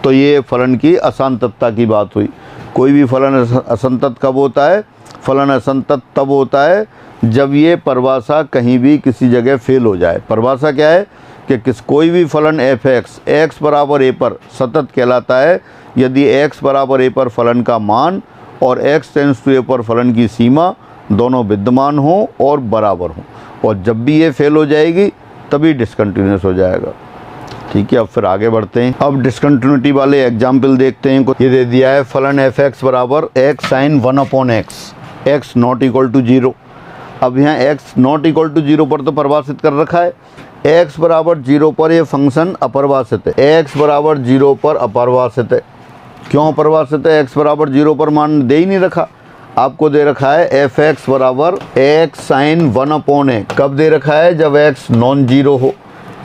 A: तो ये फलन की असांतत्यता की बात हुई। कोई भी फलन असंतत कब होता है? फलन असंतत तब होता है जब ये परिभाषा कहीं भी किसी जगह फेल हो जाए। परिभाषा क्या है? कि कोई भी फलन एफ एक्स बराबर ए पर सतत कहलाता है यदि एक्स बराबर ए पर फलन का मान और एक्स टेंस टू ए पर फलन की सीमा दोनों विद्यमान हो और बराबर हो, और जब भी ये फेल हो जाएगी तभी डिसकंटिन्यूस हो जाएगा। ठीक है, अब फिर आगे बढ़ते हैं। अब डिसकंटिन्यूटी वाले एग्जाम्पल देखते हैं। ये दे दिया है फलन एफ एक्स बराबर x sine 1/x, x not equal to 0। अब यहाँ एक्स नॉट इक्वल टू 0 पर तो परिभाषित कर रखा है, एक्स बराबर 0 पर ये फंक्शन अपरिभाषित है। एक्स बराबर 0 पर अपरिभाषित है। क्यों अपरिभाषित है? एक्स बराबर 0 पर मान दे ही नहीं रखा, आपको दे रखा है एफ एक्स बराबर एक्स साइन 1/x। कब दे रखा है? जब एक्स नॉन जीरो हो।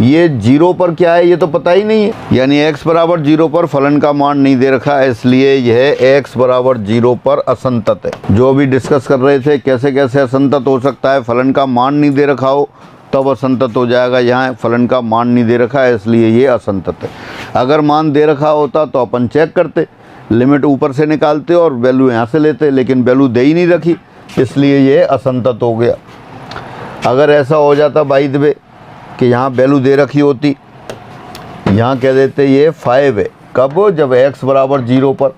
A: ये 0 पर क्या है ये तो पता ही नहीं है, यानी x बराबर 0 पर फलन का मान नहीं दे रखा है, इसलिए यह x बराबर 0 पर असंतत है। जो अभी डिस्कस कर रहे थे कैसे कैसे असंतत हो सकता है, फलन का मान नहीं दे रखा हो तब असंतत हो जाएगा। यहाँ फलन का मान नहीं दे रखा है इसलिए ये असंतत है। अगर मान दे रखा होता तो अपन चेक करते, लिमिट ऊपर से निकालते और वैल्यू यहाँ से लेते, लेकिन वैल्यू दे ही नहीं रखी इसलिए ये असंतत हो गया। अगर ऐसा हो जाता बाय द वे कि यहाँ वैल्यू दे रखी होती, यहाँ कह देते ये 5 है, कब? जब x बराबर 0 पर,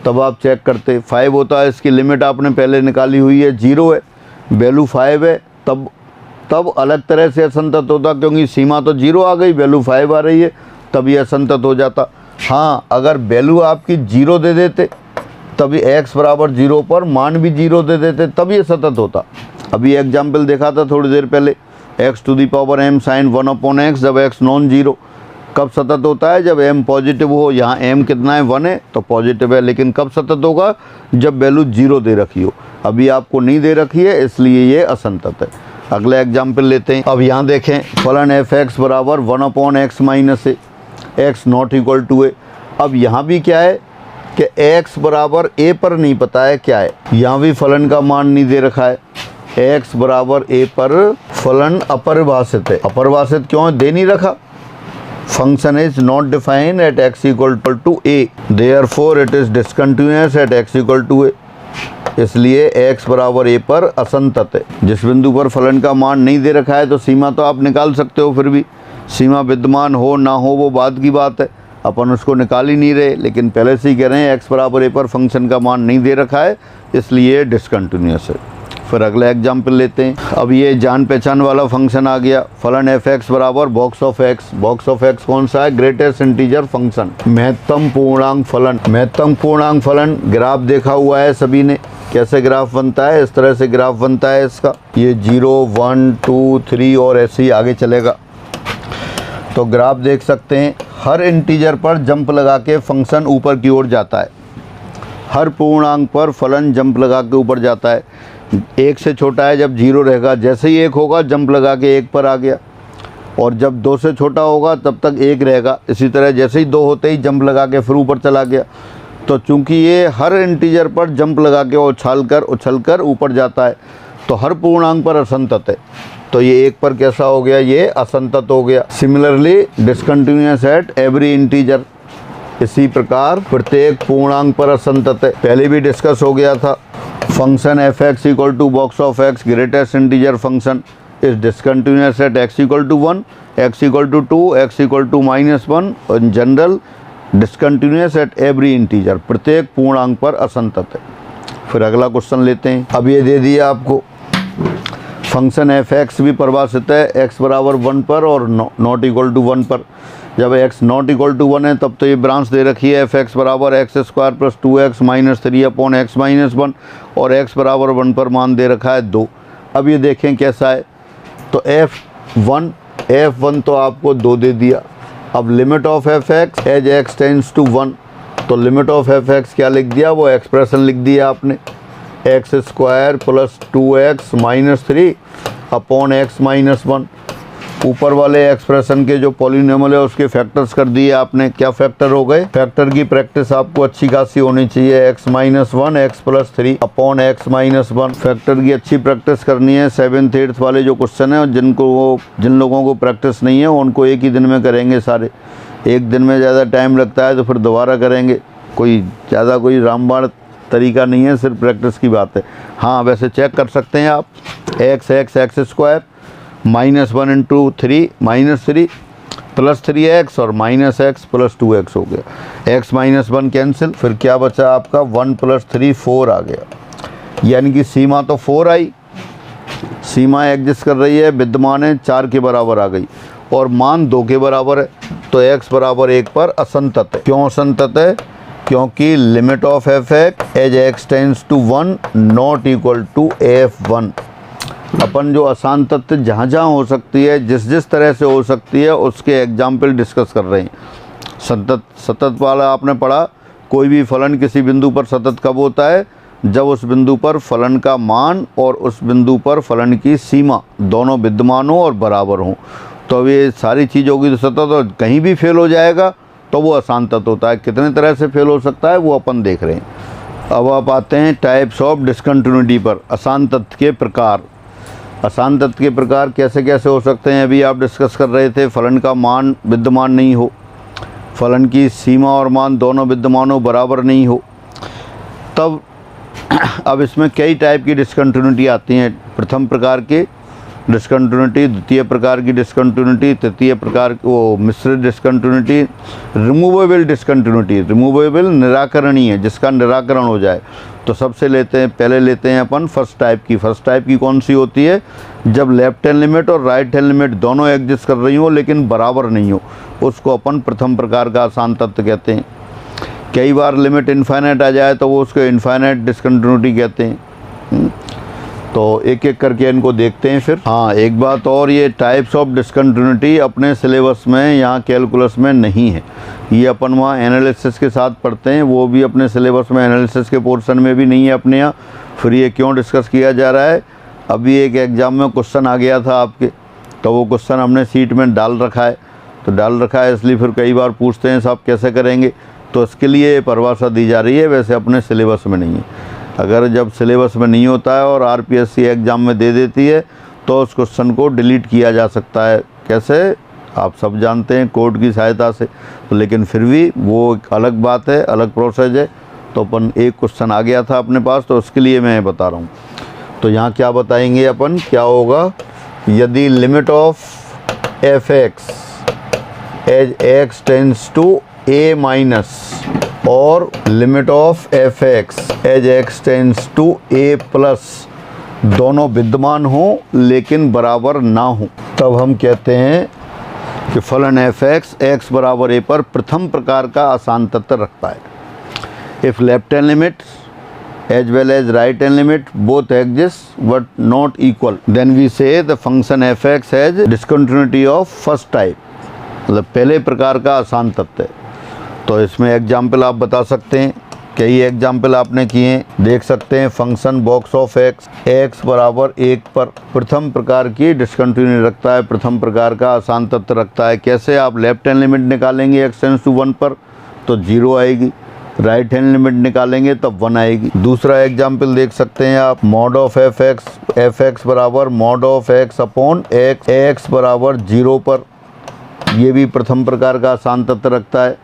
A: तब आप चेक करते 5 होता है, इसकी लिमिट आपने पहले निकाली हुई है 0 है, वैल्यू 5 है, तब अलग तरह से असंतत होता, क्योंकि सीमा तो 0 आ गई, वैल्यू 5 आ रही है, तब ये असंतत हो जाता। हाँ, अगर वैल्यू आपकी 0 दे देते तभी x बराबर 0 पर मान भी 0 दे देते तब ये सतत होता। अभी एग्जाम्पल देखा था थोड़ी देर पहले, x to the power m sine 1/x, जब x नॉन जीरो। कब सतत होता है? जब m पॉजिटिव हो। यहाँ m कितना है? 1 है तो पॉजिटिव है, लेकिन कब सतत होगा? जब वैल्यू 0 दे रखी हो। अभी आपको नहीं दे रखी है इसलिए ये असंतत है। अगला एग्जाम्पल लेते हैं। अब यहाँ देखें फलन एफ एक्स बराबर 1/x minus A, X not equal to A. अब यहाँ भी क्या है कि x बराबर a पर नहीं पता है क्या है, यहाँ भी फलन का मान नहीं दे रखा है। x बराबर a पर फलन अपरिभाषित है। अपरिभाषित क्यों है? दे नहीं रखा। Function is not define at x equal to a, therefore it is discontinuous at x equal to a। इसलिए x बराबर a पर असंतत है। जिस बिंदु पर फलन का मान नहीं दे रखा है तो सीमा तो आप निकाल सकते हो, फिर भी सीमा विद्यमान हो ना हो वो बाद की बात है, अपन उसको निकाल ही नहीं रहे, लेकिन पहले से ही कह रहे हैं x बराबर a पर फंक्शन का मान नहीं दे रखा है इसलिए डिसकंटिन्यूअस है। फिर अगला एग्जाम्पल लेते हैं। अब ये जान पहचान वाला फंक्शन आ गया, फलन एफ एक्स बराबर box of x. Box of x कौन सा है? ग्रेटेस्ट इंटीजर फंक्शन, महत्तम पूर्णांक फलन। महत्तम पूर्णांक फलन ग्राफ देखा हुआ है सभी ने, कैसे ग्राफ बनता है? इस तरह से ग्राफ बनता है इसका, ये 0 1 2 3 और ऐसे ही आगे चलेगा। तो ग्राफ देख सकते हैं, हर इंटीजर पर जंप लगा के फंक्शन ऊपर की ओर जाता है। हर पूर्णांक पर फलन जंप लगा के ऊपर जाता है। 1 से छोटा है जब 0 रहेगा, जैसे ही 1 होगा जंप लगा के 1 पर आ गया, और जब 2 से छोटा होगा तब तक 1 रहेगा। इसी तरह जैसे ही 2 होते ही जंप लगा के फिर ऊपर चला गया। तो चूंकि ये हर इंटीजर पर जंप लगा के उछल कर ऊपर जाता है तो हर पूर्णांक पर असंतत है। तो ये 1 पर कैसा हो गया? ये असंतत हो गया। Similarly discontinuous at every integer, इसी प्रकार प्रत्येक पूर्णांक पर असंतत है। पहले भी डिस्कस हो गया था। Function f x equal to box of x greatest integer function is discontinuous at x equal to 1, x equal to 2, x equal to -1, और in general discontinuous at every integer, प्रत्येक पूर्णांक पर असंतत है। फिर अगला क्वेश्चन लेते हैं। अब ये दे दिया आपको फंक्शन एफ एक्स भी परिभाषित है x बराबर 1 पर और नॉट इक्वल टू 1 पर। जब x नॉट इक्वल टू 1 है तब तो ये ब्रांच दे रखी है एफ एक्स बराबर x² plus 2x minus 3/x minus 1, और x बराबर 1 पर मान दे रखा है 2। अब ये देखें कैसा है, तो f1 तो आपको 2 दे दिया। अब limit of F x as x tends to 1, तो लिमिट ऑफ एफ एक्स क्या लिख दिया? वो एक्सप्रेशन लिख दिया आपने, x² plus 2x minus 3/x minus 1। ऊपर वाले एक्सप्रेशन के जो पॉलिनोमियल है उसके फैक्टर्स कर दिए आपने। क्या फैक्टर हो गए? फैक्टर की प्रैक्टिस आपको अच्छी खासी होनी चाहिए। x minus 1 x plus 3/x minus 1, factor की अच्छी प्रैक्टिस करनी है। 7th 8th वाले जो क्वेश्चन है, जिन लोगों को प्रैक्टिस नहीं है उनको एक ही दिन में करेंगे सारे। एक दिन में ज़्यादा टाइम लगता है तो फिर दोबारा करेंगे, कोई रामबाण तरीका नहीं है, सिर्फ प्रैक्टिस की बात है। हाँ, वैसे चेक कर सकते हैं आप, x2 -1 इंटू 3 -3 प्लस 3x और -x प्लस 2x हो गया। x -1 कैंसिल, फिर क्या बचा आपका 1 + 3 4 आ गया। यानी कि सीमा तो 4 आई, सीमा एग्जिस्ट कर रही है, विद्यमान है 4 के बराबर आ गई और मान 2 के बराबर है। तो x बराबर 1 पर असंतत है। क्यों असंतत है? क्योंकि limit of f(x) as x tends to 1 not equal to f(1). अपन जो असंतत जहाँ जहाँ हो सकती है, जिस जिस तरह से हो सकती है, उसके एग्जाम्पल डिस्कस कर रहे हैं। सतत वाला आपने पढ़ा, कोई भी फलन किसी बिंदु पर सतत कब होता है? जब उस बिंदु पर फलन का मान और उस बिंदु पर फलन की सीमा दोनों विद्यमान हो और बराबर हों। तो अब ये सारी चीज़ होगी तो सतत, और कहीं भी फेल हो जाएगा तो वो असंतत होता है। कितने तरह से फेल हो सकता है वो अपन देख रहे हैं। अब आप आते हैं टाइप्स ऑफ डिसकंटिन्यूटी पर। असंतत के प्रकार, असंतत के प्रकार कैसे कैसे हो सकते हैं अभी आप डिस्कस कर रहे थे। फलन का मान विद्यमान नहीं हो, फलन की सीमा और मान दोनों विद्यमान हो, बराबर नहीं हो, तब अब इसमें कई टाइप की डिसकंटिन्यूटी आती हैं। प्रथम प्रकार के डिसकंटिन्यूटी, द्वितीय प्रकार की डिसकंटिन्यूटी, तृतीय प्रकार वो मिश्रित डिसकंटिन्यूटी, रिमूवेबल डिसकंटिन्यूटी। रिमूवेबल निराकरणीय, जिसका निराकरण हो जाए। तो सबसे पहले लेते हैं अपन फर्स्ट टाइप की। फर्स्ट टाइप की कौन सी होती है? जब लेफ्ट हैंड लिमिट और राइट हैंड लिमिट दोनों एग्जिस्ट कर रही हो लेकिन बराबर नहीं हो, उसको अपन प्रथम प्रकार का असंतत कहते हैं। कई बार लिमिट इनफाइनाइट आ जाए तो वो उसको इनफाइनाइट डिसकंटिन्यूटी कहते हैं। तो एक एक करके इनको देखते हैं फिर। हाँ, एक बात और, ये टाइप्स ऑफ डिसकंटिन्यूटी अपने सिलेबस में यहाँ कैलकुलस में नहीं है। ये अपन वहाँ एनालिसिस के साथ पढ़ते हैं, वो भी अपने सिलेबस में एनालिसिस के पोर्शन में भी नहीं है अपने यहाँ। फिर ये क्यों डिस्कस किया जा रहा है? अभी एक एग्ज़ाम में क्वेश्चन आ गया था आपके, तो वो क्वेश्चन हमने सीट में डाल रखा है। तो डाल रखा है इसलिए फिर कई बार पूछते हैं साहब कैसे करेंगे, तो इसके लिए परिभाषा दी जा रही है, वैसे अपने सिलेबस में नहीं है। अगर जब सिलेबस में नहीं होता है और आरपीएससी एग्ज़ाम में दे देती है तो उस क्वेश्चन को डिलीट किया जा सकता है। कैसे? आप सब जानते हैं, कोड की सहायता से। तो लेकिन फिर भी वो एक अलग बात है, अलग प्रोसेस है। तो अपन एक क्वेश्चन आ गया था अपने पास, तो उसके लिए मैं बता रहा हूँ। तो यहाँ क्या बताएंगे अपन, क्या होगा? यदि limit of f(x) as x tends to a minus और limit of f(x) as x tends to a plus दोनों विद्यमान हो लेकिन बराबर ना हो, तब हम कहते हैं कि फलन f(x) x बराबर a पर प्रथम प्रकार का असंतत रखता है। If left hand limit as well as right hand limit both exist but not equal, then we say the function f(x) has discontinuity of first type, मतलब पहले प्रकार का असंतत है। तो इसमें एग्जाम्पल आप बता सकते हैं, कई एग्जाम्पल आपने किए हैं, देख सकते हैं। फंक्शन बॉक्स ऑफ x बराबर 1 पर प्रथम प्रकार की डिसकंटिन्यूटी रखता है, प्रथम प्रकार का असंतत रखता है। कैसे? आप लेफ्ट हैंड लिमिट निकालेंगे x टेंड्स टू 1 पर तो 0 आएगी, राइट हैंड लिमिट निकालेंगे तब 1 आएगी। दूसरा एग्जाम्पल देख सकते हैं आप, मॉड ऑफ f(x) बराबर mod of x upon x बराबर 0 पर, ये भी प्रथम प्रकार का असंतत रखता है।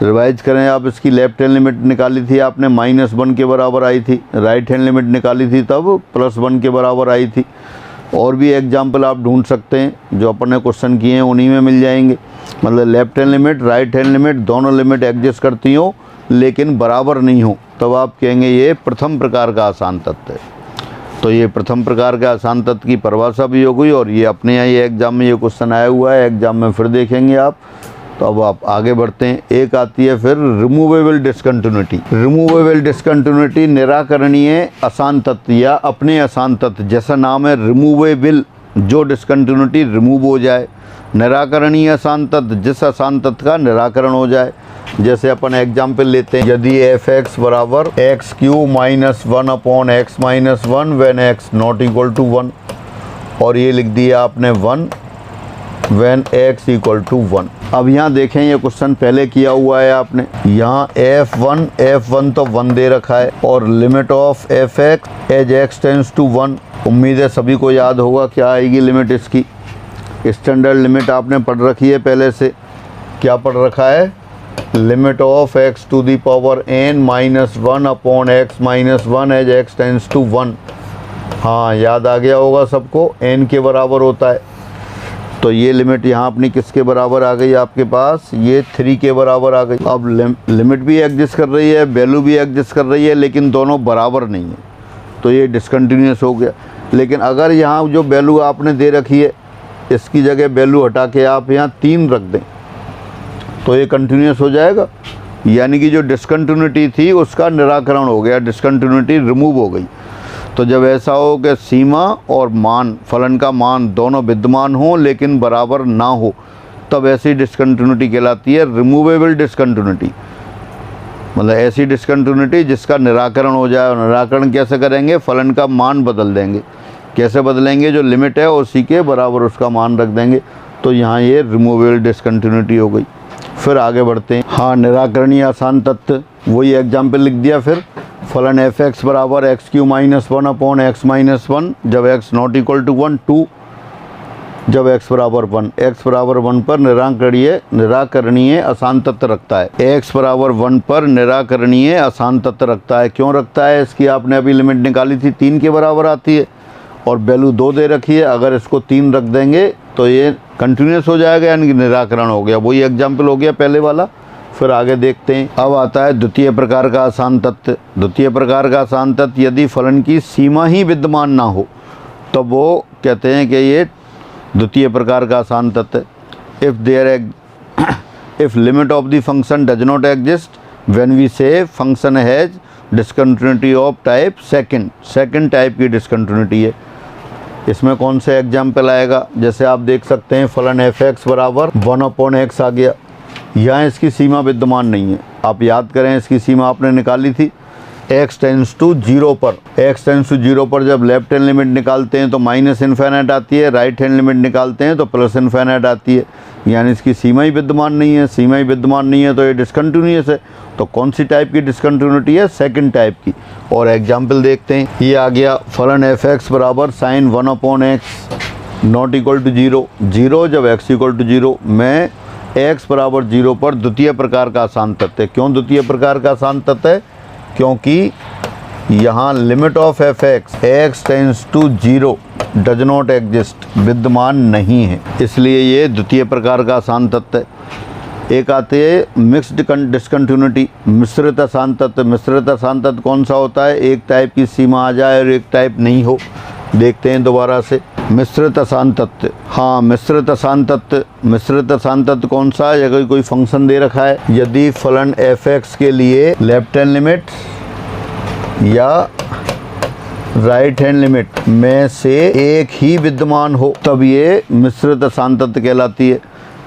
A: रिवाइज करें आप, इसकी लेफ्ट हैंड लिमिट निकाली थी आपने -1 के बराबर आई थी, राइट हैंड लिमिट निकाली थी तब +1 के बराबर आई थी। और भी एग्जाम्पल आप ढूंढ सकते हैं, जो अपन ने क्वेश्चन किए हैं उन्हीं में मिल जाएंगे। मतलब left hand limit right hand limit दोनों लिमिट एग्जिस्ट करती हो लेकिन बराबर नहीं हो, तब आप कहेंगे ये प्रथम प्रकार का असंतत है। तो ये प्रथम प्रकार का असंतत की परिभाषा भी हो गई, और ये अपने यहाँ ये एग्जाम में ये क्वेश्चन आया हुआ है, एग्जाम में फिर देखेंगे आप। तो अब आप आगे बढ़ते हैं। एक आती है फिर रिमूवेबल डिसकंटिन्यूटी। रिमूवेबल डिसकंटिन्यूटी निराकरणीय असंतत या अपने असंतत, जैसा नाम है रिमूवेबल, जो डिसकंटिन्यूटी रिमूव हो जाए। निराकरणीय असंतत, जिस असंतत का निराकरण हो जाए। जैसे अपन एग्जाम्पल लेते हैं, यदि f(x) बराबर x³ - 1 upon x - 1 when x not equal to 1, और ये लिख दिया आपने 1 व्हेन x इक्वल टू 1। अब यहाँ देखें, ये क्वेश्चन पहले किया हुआ है आपने। यहाँ f1 तो 1 दे रखा है, और limit of f(x) as x tends to 1, उम्मीद है सभी को याद होगा क्या आएगी लिमिट इसकी। स्टैंडर्ड लिमिट आपने पढ़ रखी है पहले से। क्या पढ़ रखा है? Limit of x to the power n -1 upon x - 1 as x tends to 1, हाँ, याद आ गया होगा सबको, n के बराबर होता है। तो ये लिमिट यहाँ अपनी किसके बराबर आ गई आपके पास, ये 3 के बराबर आ गई। अब लिमिट भी एग्जिस्ट कर रही है, वैल्यू भी एग्जिस्ट कर रही है, लेकिन दोनों बराबर नहीं है, तो ये डिसकंटिन्यूस हो गया। लेकिन अगर यहाँ जो वैल्यू आपने दे रखी है, इसकी जगह वैल्यू हटा के आप यहाँ 3 रख दें, तो ये कंटिन्यूस हो जाएगा। यानी कि जो डिसकंटिन्यूटी थी उसका निराकरण हो गया, डिसकंटिन्यूटी रिमूव हो गई। तो जब ऐसा हो कि सीमा और मान, फलन का मान दोनों विद्यमान हो लेकिन बराबर ना हो, तब ऐसी डिसकंटिन्यूटी कहलाती है रिमूवेबल डिसकंटिन्यूटी। मतलब ऐसी डिसकंटिन्यूटी जिसका निराकरण हो जाए। और निराकरण कैसे करेंगे, फलन का मान बदल देंगे। कैसे बदलेंगे, जो लिमिट है उसी के बराबर उसका मान रख देंगे, तो यहाँ ये रिमूवेबल डिसकंटिन्यूटी हो गई। फिर आगे बढ़ते हैं। हाँ, निराकरणीय आसान तत्व, वही एग्जाम्पल लिख दिया। फिर फलन एफ एक्स बराबर x Q minus 1 upon x minus 1 जब एक्स नॉट इक्वल टू 1, 2 जब एक्स बराबर 1। एक्स बराबर 1 पर निराकरणीय आसान तत्व रखता है। एक्स बराबर 1 पर निराकरणीय आसान तत्व रखता है। क्यों रखता है, इसकी आपने अभी लिमिट निकाली थी, 3 के बराबर आती है और वैल्यू 2 दे रखी है। अगर इसको 3 रख देंगे तो ये कंटिन्यूस हो जाएगा, यानी कि निराकरण हो गया। वही एग्जाम्पल हो गया पहले वाला। फिर आगे देखते हैं। अब आता है द्वितीय प्रकार का आसान तत्व। द्वितीय प्रकार का आसान तत्व, यदि फलन की सीमा ही विद्यमान ना हो तो वो कहते हैं कि ये द्वितीय प्रकार का आसान तत्व। If limit of the function does not exist when we say function has discontinuity of type second type की डिसकंटिन्यूटी है। इसमें कौन से एग्जाम्पल आएगा, जैसे आप देख सकते हैं फलन एफ एक्स बराबर 1 अपॉन एक्स आ गया। यहाँ इसकी सीमा विद्यमान नहीं है। आप याद करें, इसकी सीमा आपने निकाली थी x टेंस टू 0 पर। x टेंस टू 0 पर जब लेफ्ट हैंड लिमिट निकालते हैं तो माइनस इन्फिनिट आती है, राइट हैंड लिमिट निकालते हैं तो प्लस इन्फिनिट आती है। यानी इसकी सीमा ही विद्यमान नहीं है। सीमा ही विद्यमान नहीं है तो ये डिसकंटिन्यूस है। तो कौन सी टाइप की डिसकंटिन्यूटी है, सेकंड टाइप की। और एग्जाम्पल देखते हैं। ये आ गया फलन एफ एक्स बराबर sine 1 upon x not equal to 0 जब x इक्वल टू 0 में x बराबर 0 पर द्वितीय प्रकार का आसान तत्व है। क्यों द्वितीय प्रकार का आसान तत्व है, क्योंकि यहाँ limit of F x tends to 0 does not exist, विद्यमान नहीं है, इसलिए ये द्वितीय प्रकार का आसान तत्व है। एक आते है मिक्स्ड डिसकंटिन्यूटी, मिश्रित आसान तत्व। मिश्रित आसान तत्व कौन सा होता है, एक टाइप की सीमा आ जाए और एक टाइप नहीं हो। देखते हैं दोबारा से मिश्रित आसान तत्व। हाँ, मिश्रित आसान तत्व कौन सा है, अगर कोई फंक्शन दे रखा है, यदि फलन एफ एक्स के लिए लेफ्ट हैंड लिमिट या राइट हैंड लिमिट में से एक ही विद्यमान हो तब ये मिश्रित आसान तत्व कहलाती है।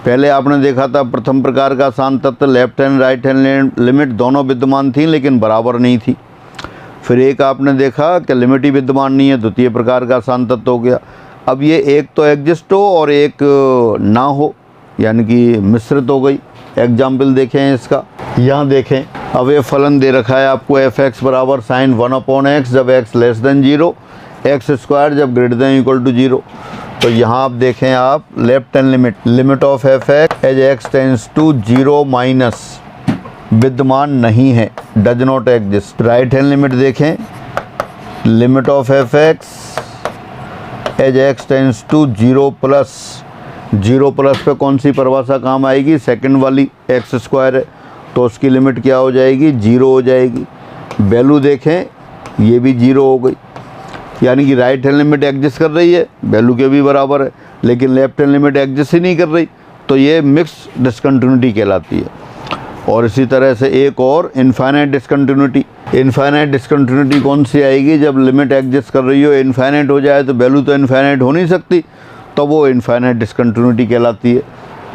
A: पहले आपने देखा था प्रथम प्रकार का आसान तत्व, left hand right hand limit दोनों विद्यमान थी लेकिन बराबर नहीं थी। फिर एक आपने देखा कि लिमिट ही विद्यमान नहीं है, द्वितीय प्रकार का आसान तत्व हो गया। अब ये एक तो एग्जिस्ट हो और एक ना हो, यानी कि मिश्रित हो गई। एग्जाम्पल देखें इसका, यहाँ देखें। अब ये फलन दे रखा है आपको एफ एक्स बराबर साइन 1 अपॉन एक्स जब X less than 0, X square जब ग्रेटर देन इक्वल टू 0। तो यहाँ आप देखें, आप left hand limit of F x as x tends to 0 minus विद्यमान नहीं है, does not exist. Right hand limit देखें, limit of F x as x tends to 0 plus पे कौन सी परिभाषा काम आएगी, सेकंड वाली, एक्स स्क्वायर है तो उसकी लिमिट क्या हो जाएगी, 0 हो जाएगी। वैल्यू देखें, ये भी 0 हो गई, यानी कि राइट हैंड लिमिट एग्जिस्ट कर रही है, वैल्यू के भी बराबर है, लेकिन लेफ्ट हैंड लिमिट एग्जिस्ट ही नहीं कर रही, तो ये मिक्स डिसकंटिन्यूटी कहलाती है। और इसी तरह से एक और इनफाइनाइट डिसकंटिन्यूटी। इनफाइनाइट डिसकंटिन्यूटी कौन सी आएगी, जब लिमिट एग्जिस्ट कर रही हो, इनफाइनाइट हो जाए तो वैल्यू तो इनफाइनाइट हो नहीं सकती, तो वो इनफाइनाइट डिसकंटिन्यूटी कहलाती है।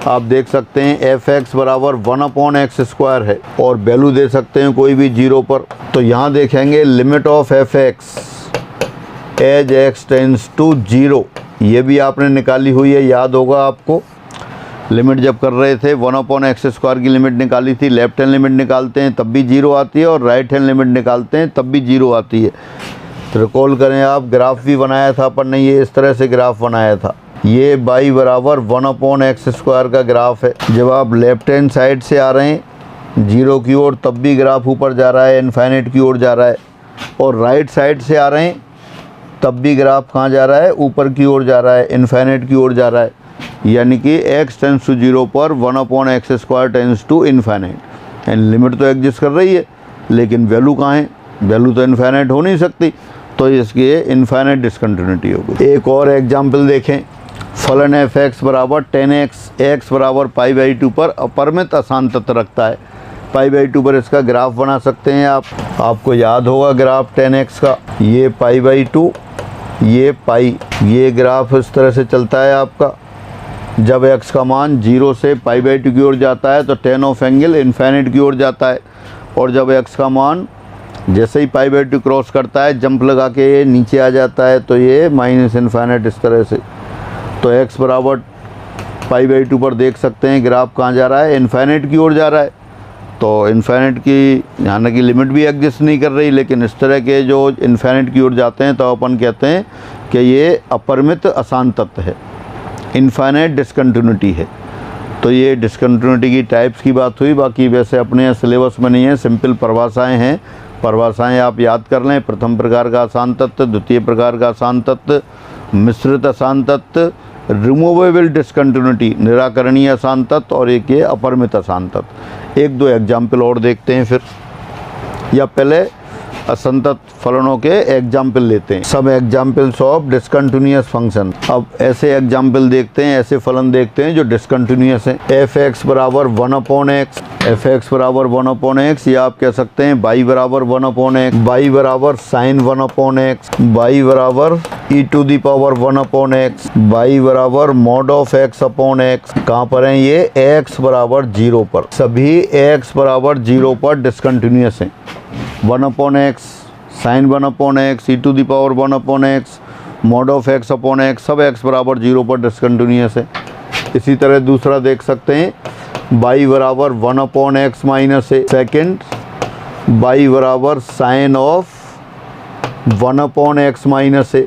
A: आप देख सकते हैं एफ एक्स बराबर 1 अपॉन एक्स स्क्वायर है और वैल्यू दे सकते हैं कोई भी 0 पर। तो यहाँ देखेंगे limit of F x as x tends to 0, ये भी आपने निकाली हुई है, याद होगा आपको। लिमिट जब कर रहे थे 1 अपॉन एक्स स्क्वायर की लिमिट निकाली थी, लेफ्ट हैंड लिमिट निकालते हैं तब भी 0 आती है और राइट हैंड लिमिट निकालते हैं तब भी 0 आती है। तो रिकॉल करें आप, ग्राफ भी बनाया था अपन ने, ये इस तरह से ग्राफ बनाया था। ये बाई बराबर 1 अपॉन एक्स स्क्वायर का ग्राफ है। जब आप लेफ्ट हैंड साइड से आ रहे हैं 0 की ओर तब भी ग्राफ ऊपर जा रहा है, इनफाइनाइट की ओर जा रहा है, और राइट साइड से आ रहे हैं तब भी ग्राफ कहाँ जा रहा है, ऊपर की ओर जा रहा है, इन्फिनिट की ओर जा रहा है, यानी कि x टेंस टू 0 पर 1/x² tends to infinite. And limit तो एग्जिस्ट कर रही है, लेकिन वैल्यू कहाँ है, वैल्यू तो इन्फिनिट हो नहीं सकती, तो इसकी इन्फिनिट डिसकंटिन्यूटी होगी। एक और एग्जाम्पल देखें, फलन f(x) बराबर 10x, x बराबर π/2 पर अपरिमित अशांतता रखता है। π/2 पर इसका ग्राफ बना सकते हैं आप, आपको याद होगा ग्राफ 10x का, ये π/2, ये पाई, ये ग्राफ इस तरह से चलता है आपका। जब x का मान 0 से π/2 की ओर जाता है तो tan ऑफ एंगल इन्फिनिट की ओर जाता है, और जब x का मान जैसे ही π/2 क्रॉस करता है, जंप लगा के ये नीचे आ जाता है, तो ये माइनस इन्फिनिट इस तरह से। तो x बराबर π/2 पर देख सकते हैं ग्राफ कहाँ जा रहा है, इन्फिनिट की ओर जा रहा है। तो इन्फिनिट की यहाँ की लिमिट भी एग्जिस्ट नहीं कर रही, लेकिन इस तरह के जो इन्फिनिट की ओर जाते हैं तो अपन कहते हैं कि ये अपरिमित अशांतता है, इन्फिनिट डिसकंटिन्यूटी है। तो ये डिसकंटिन्यूटी की टाइप्स की बात हुई, बाकी वैसे अपने सिलेबस में नहीं है, सिंपल परिभाषाएँ हैं, परिभाषाएँ आप याद कर लें। प्रथम प्रकार का अशांत तत्व, द्वितीय प्रकार का अशांत तत्व, मिश्रित अशांत तत्व, रिमूवेबल डिसकंटिन्यूटी निराकरणीय अशांत तत्व, और एक ये अपरिमित अशांत तत्व। एक दो एग्जाम्पल और देखते हैं फिर, या पहले असंतत फलनों के एग्जाम्पल लेते हैं। सब एग्जाम्पल्स ऑफ डिसकंटिन्यूअस फंक्शन। अब ऐसे एग्जाम्पल देखते हैं, ऐसे फलन देखते हैं जो डिसकंटिन्यूअस हैं। f(x) बराबर 1/x, f(x) बराबर 1/x, या आप कह सकते हैं y बराबर 1/x, y बराबर sin 1/x, y बराबर e⁻1/x, y बराबर mod of x/x। कहाँ पर हैं ये, x बराबर 0 पर। सभी x बराबर 0 पर डिसकंटिन्यूअस हैं। 1/x, sin 1/x, e⁻1/x, mod of x/x, सब x बराबर 0 पर डिसकंटिन्यूअस है। इसी तरह दूसरा देख सकते हैं, y बराबर 1/x minus a। Second, y बराबर sin of 1/x minus a।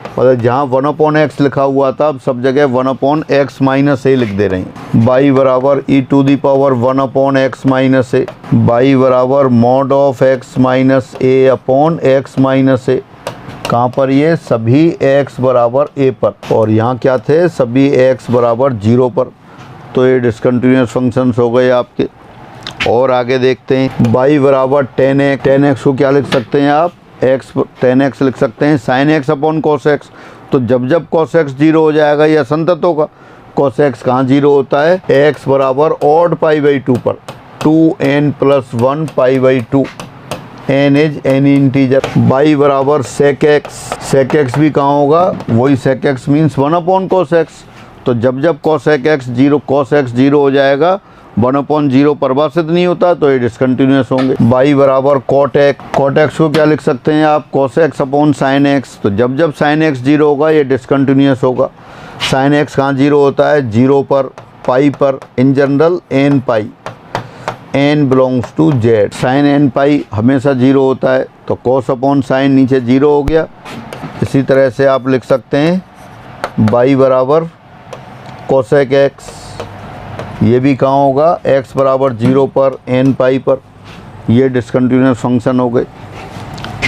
A: मतलब जहाँ 1/x लिखा हुआ था, अब सब जगह 1/x माइनस a लिख दे रहे हैं। y बराबर e⁻1/x माइनस a, y बराबर mod of x minus a upon x minus a। कहाँ पर ये, सभी x बराबर a पर, और यहाँ क्या थे, सभी x बराबर 0 पर। तो ये डिसकंटिन्यूअस फंक्शंस हो गए आपके। और आगे देखते हैं, y बराबर 10x, 10x को क्या लिख सकते हैं आप, x 10x लिख सकते हैं sin x upon cos x। तो जब जब cos x 0 हो जाएगा ये असंतत होगा। cos x कहाँ 0 होता है, x बराबर ऑड π/2 पर, 2n + 1 π/2, n is any integer. y बराबर sec x भी कहाँ होगा, वही sec x means 1/cos x। तो जब जब cos x 0 हो जाएगा, 1/0 परिभाषित नहीं होता, तो ये डिसकंटिन्यूअस होंगे। y बराबर cot x को क्या लिख सकते हैं आप, cos x upon sin x। तो जब जब sin x 0 होगा ये डिसकंटिन्यूअस होगा। sin x कहाँ 0 होता है, 0 पर, पाई पर, in general n pi, n belongs to z। sin n pi हमेशा 0 होता है, तो cos अपॉन sin नीचे 0 हो गया। इसी तरह से आप लिख सकते हैं y बराबर cosec x, ये भी कहाँ होगा, x बराबर 0 पर, n पाई पर। ये डिसकंटिन्यूअस फंक्शन हो गए।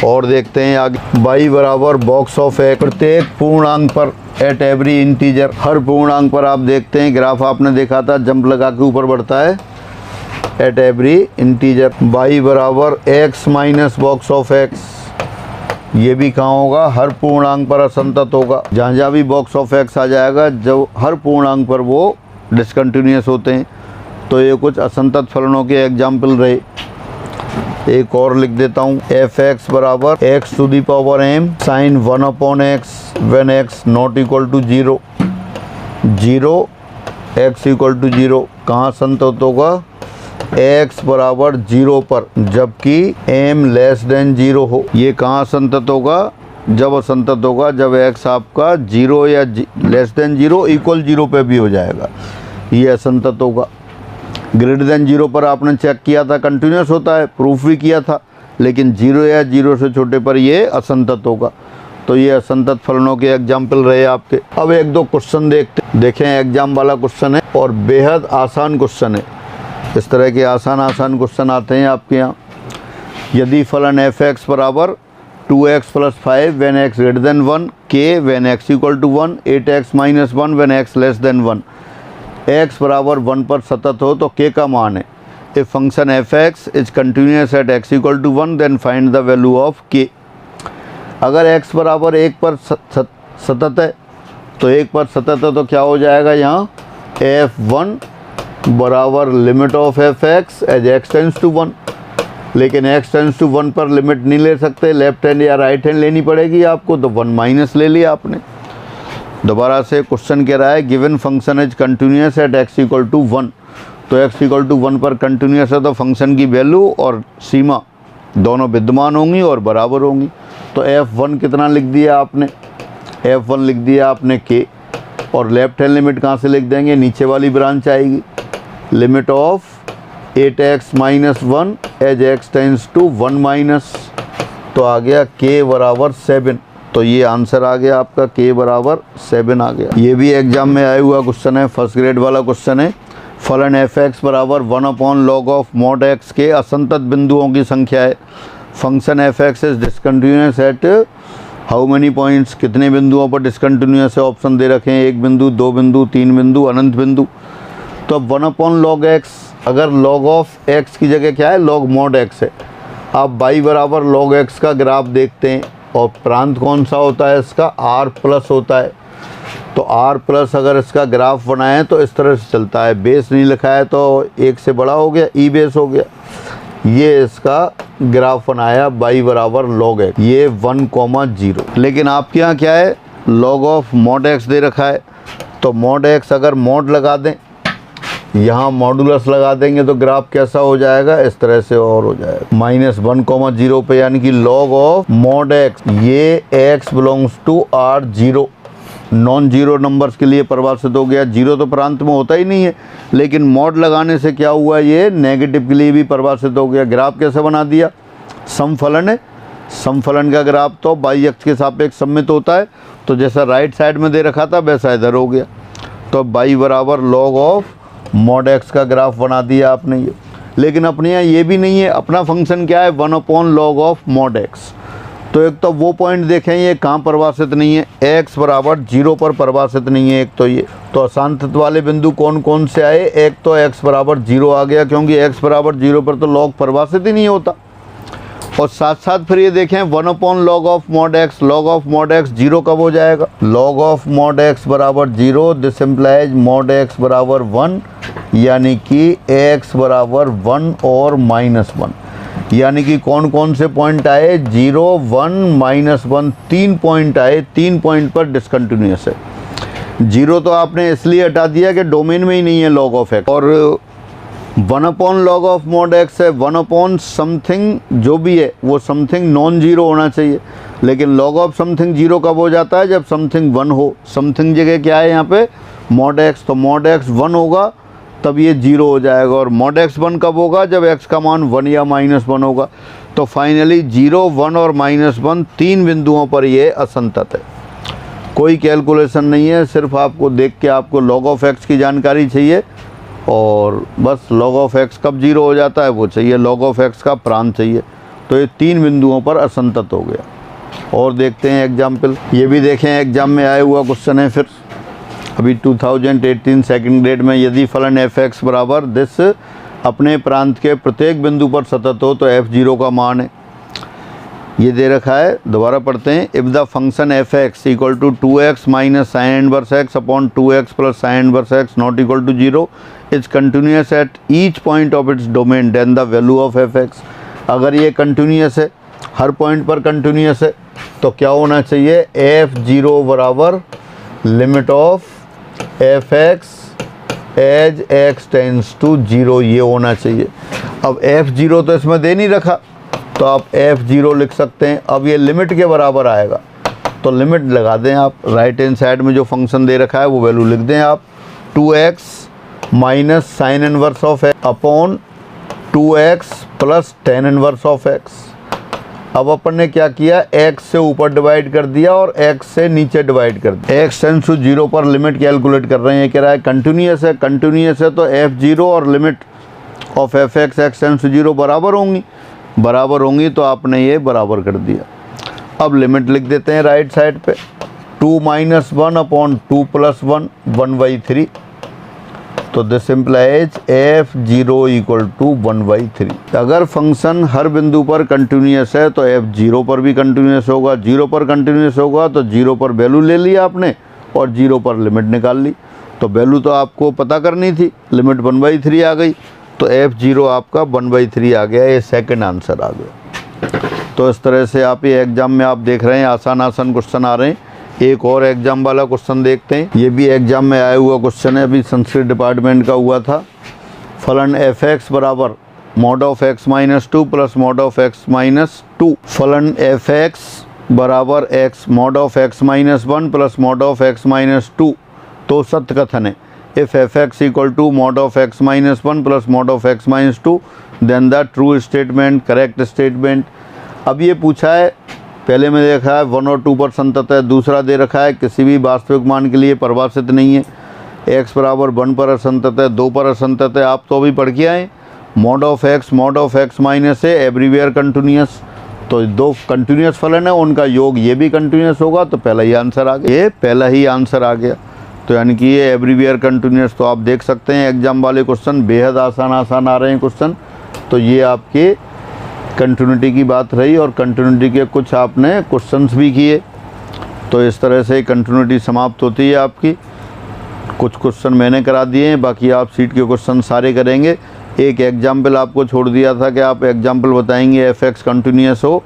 A: और देखते हैं आगे, y बराबर बॉक्स ऑफ x, प्रत्येक पूर्णांक पर, एट एवरी इंटीजर, हर पूर्णांक पर। आप देखते हैं ग्राफ आपने देखा था, जंप लगा के ऊपर बढ़ता है, एट एवरी इंटीजर। y बराबर x minus box of x, ये भी कहाँ होगा, हर पूर्णांक पर असंतत होगा। जहाँ जहाँ भी बॉक्स ऑफ x आ जाएगा, जो हर पूर्णांक पर वो डिसकंटिन्यूअस होते हैं। तो ये कुछ असंतत फलनों के एग्जाम्पल रहे। एक और लिख देता हूँ, f(x) बराबर x⁻m sin 1/x when x not equal to 0, 0 x equal to 0। कहाँ असंतत होगा, x बराबर 0 पर, जबकि m लेस देन 0 हो। ये कहाँ असंतत होगा, जब असंतत होगा जब x आपका 0 या लेस देन 0 इक्वल 0 पे भी हो जाएगा, ये असंतत होगा। ग्रेटर देन 0 पर आपने चेक किया था कंटिन्यूअस होता है, प्रूफ भी किया था, लेकिन 0 या 0 से छोटे पर ये असंतत होगा। तो ये असंतत फलनों के एग्जाम्पल रहे आपके। अब एक दो क्वेश्चन देखें, एग्जाम वाला क्वेश्चन है और बेहद आसान क्वेश्चन है। इस तरह के आसान क्वेश्चन आते हैं आपके यहाँ। यदि फलन f(x) बराबर 2x plus 5 when x greater than 1, k when x equal to 1, 8x minus 1 when x less than 1। x बराबर 1 पर सतत हो तो k का मान है। If function f(x) is continuous at x equal to 1 then find the value of k। अगर x बराबर 1 पर सतत है तो 1 पर सतत है तो क्या हो जाएगा यहाँ f1 बराबर limit of f(x) as x tends to 1। लेकिन x टेंस टू 1 पर लिमिट नहीं ले सकते, लेफ्ट हैंड या राइट हैंड लेनी पड़ेगी आपको, तो 1 माइनस ले लिया आपने। दोबारा से क्वेश्चन कह रहा है given function is continuous at x equal to 1, तो x इक्वल टू 1 पर कंटिन्यूस है तो फंक्शन की वैल्यू और सीमा दोनों विद्यमान होंगी और बराबर होंगी। तो f1 कितना लिख दिया आपने, f1 लिख दिया आपने k, और लेफ्ट हैंड लिमिट कहाँ से लिख देंगे, नीचे वाली ब्रांच आएगी, limit of 8x minus 1 as x tends to 1 minus, तो आ गया k बराबर 7। तो ये आंसर आ गया आपका, k बराबर 7 आ गया। ये भी एग्जाम में आया हुआ क्वेश्चन है, फर्स्ट ग्रेड वाला क्वेश्चन है। फलन f(x) बराबर 1/log ऑफ mod x के असंतत बिंदुओं की संख्या है। Function f(x) is discontinuous at how many points, कितने बिंदुओं पर डिसकंटिन्यूस है, ऑप्शन दे रखे हैं, 1 बिंदु, 2 बिंदु, 3 बिंदु, अनंत बिंदु। तो अब 1/log x, अगर log ऑफ x की जगह क्या है, log mod x है। आप y बराबर log x का ग्राफ देखते हैं और प्रांत कौन सा होता है इसका, r प्लस होता है। तो r प्लस अगर इसका ग्राफ बनाएं तो इस तरह से चलता है, बेस नहीं लिखा है तो 1 से बड़ा हो गया, ई बेस हो गया। ये इसका ग्राफ बनाया y बराबर log x, ये 1,0। लेकिन आपके यहाँ क्या है, log ऑफ mod x दे रखा है, तो mod x अगर mod लगा दें, यहाँ मॉडुलस लगा देंगे तो ग्राफ कैसा हो जाएगा, इस तरह से और हो जाएगा -1,0 पे, यानी कि log ऑफ mod x, ये x belongs to r0, non zero numbers के लिए परिभाषित हो गया। जीरो तो प्रांत में होता ही नहीं है, लेकिन मॉड लगाने से क्या हुआ, ये नेगेटिव के लिए भी परिभाषित हो गया। ग्राफ कैसे बना दिया, समफलन है, समफलन का ग्राफ तो y अक्ष के सापेक्ष सममित होता है, तो जैसा राइट साइड में दे रखा था वैसा इधर हो गया। तो y बराबर log ऑफ mod x का ग्राफ बना दिया आपने ये। लेकिन अपने यहाँ ये भी नहीं है, अपना फंक्शन क्या है, 1/log ऑफ mod x। तो एक तो वो पॉइंट देखें, ये कहाँ परिभाषित नहीं है, x बराबर 0 पर परिभाषित नहीं है। एक तो ये, तो अशांतत्व वाले बिंदु कौन कौन से आए, एक तो x बराबर 0 आ गया, क्योंकि x बराबर 0 पर तो log परिभाषित ही नहीं होता। और साथ साथ फिर ये देखें 1/log of mod x, log of mod x 0 कब हो जाएगा, log ऑफ mod x बराबर 0, दिस इम्प्लाइज mod x बराबर 1, यानी कि x बराबर 1 और -1। यानी कि कौन कौन से पॉइंट आए, 0, 1, -1, 3 पॉइंट आए, 3 पॉइंट पर डिसकंटिन्यूस है। 0 तो आपने इसलिए हटा दिया कि डोमेन में ही नहीं है log ऑफ x, और 1/log ऑफ mod x है, 1 समथिंग जो भी है वो समथिंग नॉन जीरो होना चाहिए। लेकिन log ऑफ समथिंग 0 कब हो जाता है, जब समथिंग 1 हो। समथिंग जगह क्या है यहाँ पे, mod x, तो mod x 1 होगा तब ये 0 हो जाएगा। और mod x 1 कब होगा, जब x का मान 1 या -1 होगा। तो फाइनली 0, 1 और -1 3 बिंदुओं पर ये असंतत है। कोई कैलकुलेशन नहीं है, सिर्फ आपको देख के आपको log ऑफ x की जानकारी चाहिए, और बस log ऑफ x कब 0 हो जाता है वो चाहिए, log ऑफ x का प्रांत चाहिए। तो ये 3 बिंदुओं पर असंतत हो गया। और देखते हैं एग्जाम्पल, ये भी देखें एग्जाम में आया हुआ क्वेश्चन है फिर अभी 2018 सेकंड ग्रेड में। यदि फलन f(x) बराबर दिस अपने प्रांत के प्रत्येक बिंदु पर सतत हो तो f0 का मान है, ये दे रखा है। दोबारा पढ़ते हैं, if the function f(x) equal to 2x minus sine inverse x upon 2x plus sine inverse x not equal to 0 is continuous at each point of its domain, then the value of f(x)। अगर ये continuous है, हर point पर continuous है, तो क्या होना चाहिए, f0 बराबर limit of f(x) as x tends to 0, ये होना चाहिए। अब f0 तो इसमें दे नहीं रखा, तो आप f0 लिख सकते हैं। अब ये लिमिट के बराबर आएगा, तो लिमिट लगा दें आप, राइट हैंड साइड में जो फंक्शन दे रखा है वो वैल्यू लिख दें आप, 2x minus sine inverse of x upon 2x plus tan inverse of x। अब अपन ने क्या किया, x से ऊपर डिवाइड कर दिया और x से नीचे डिवाइड कर दिया। x टेंस टू 0 पर लिमिट कैलकुलेट कर रहे हैं, कह रहा है कंटिन्यूस है, कंटिन्यूस है तो f0 और limit of f(x) x tends to 0 बराबर होंगी, तो आपने ये बराबर कर दिया। अब लिमिट लिख देते हैं राइट साइड पे, 2 - 1 अपॉन 2 + 1 1/3। तो दिस इम्प्लाइज f0 = 1/3। अगर फंक्शन हर बिंदु पर कंटिन्यूस है तो f0 पर भी कंटिन्यूस होगा, 0 पर कंटिन्यूस होगा तो 0 पर वैल्यू ले ली आपने और 0 पर लिमिट निकाल ली। तो वैल्यू तो आपको पता करनी थी, लिमिट 1/3 आ गई, तो f0 आपका 1/3 आ गया, ये सेकंड आंसर आ गया। तो इस तरह से आप ये एग्ज़ाम में आप देख रहे हैं आसान आसान क्वेश्चन आ रहे हैं। एक और एग्ज़ाम वाला क्वेश्चन देखते हैं, ये भी एग्ज़ाम में आया हुआ क्वेश्चन है, अभी संस्कृत डिपार्टमेंट का हुआ था। फलन f(x) बराबर mod of x - 2 plus mod of x - 2। फलन f(x) बराबर x mod of x - 1 plus mod of x - 2। तो सत्य कथन है, if f(x) = mod of x - 1 plus mod of x - 2 then the true statement, correct statement. अब ये पूछा है, पहले में देखा है 1 और 2 पर संतत है, दूसरा दे रखा है किसी भी वास्तविक मान के लिए परिभाषित नहीं है, x बराबर 1 पर असंतत है, 2 पर असंतत है। आप तो अभी पढ़ के आए, mod of x माइनस है, एवरीवेयर कंटिन्यूस। तो दो कंटिन्यूस फलन है, उनका योग ये भी कंटिन्यूस होगा, तो पहला ही आंसर आ गया, ये पहला ही आंसर आ गया। तो यानी कि ये एवरीवेयर कंटिन्यूस। तो आप देख सकते हैं एग्जाम वाले क्वेश्चन बेहद आसान आ रहे हैं क्वेश्चन। तो ये आपके कंटिन्यूटी की बात रही और कंटिन्यूटी के कुछ आपने क्वेश्चंस भी किए। तो इस तरह से कंटिन्यूटी समाप्त होती है आपकी। कुछ क्वेश्चन मैंने करा दिए हैं, बाकी आप सीट के क्वेश्चन सारे करेंगे। एक एग्जाम्पल आपको छोड़ दिया था कि आप एग्जाम्पल बताएंगे f(x) कंटिन्यूस हो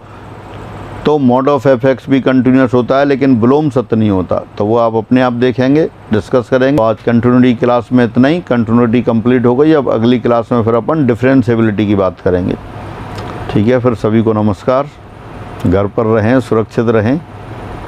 A: तो mod of f(x) भी कंटिन्यूस होता है, लेकिन विलोम सत्य नहीं होता। तो वो आप अपने आप देखेंगे, डिस्कस करेंगे। आज कंटिन्यूटी क्लास में इतना ही, कंटिन्यूटी कंप्लीट हो गई। अब अगली क्लास में फिर अपन डिफरेंशिएबिलिटी की बात करेंगे। ठीक है, फिर सभी को नमस्कार। घर पर रहें, सुरक्षित रहें।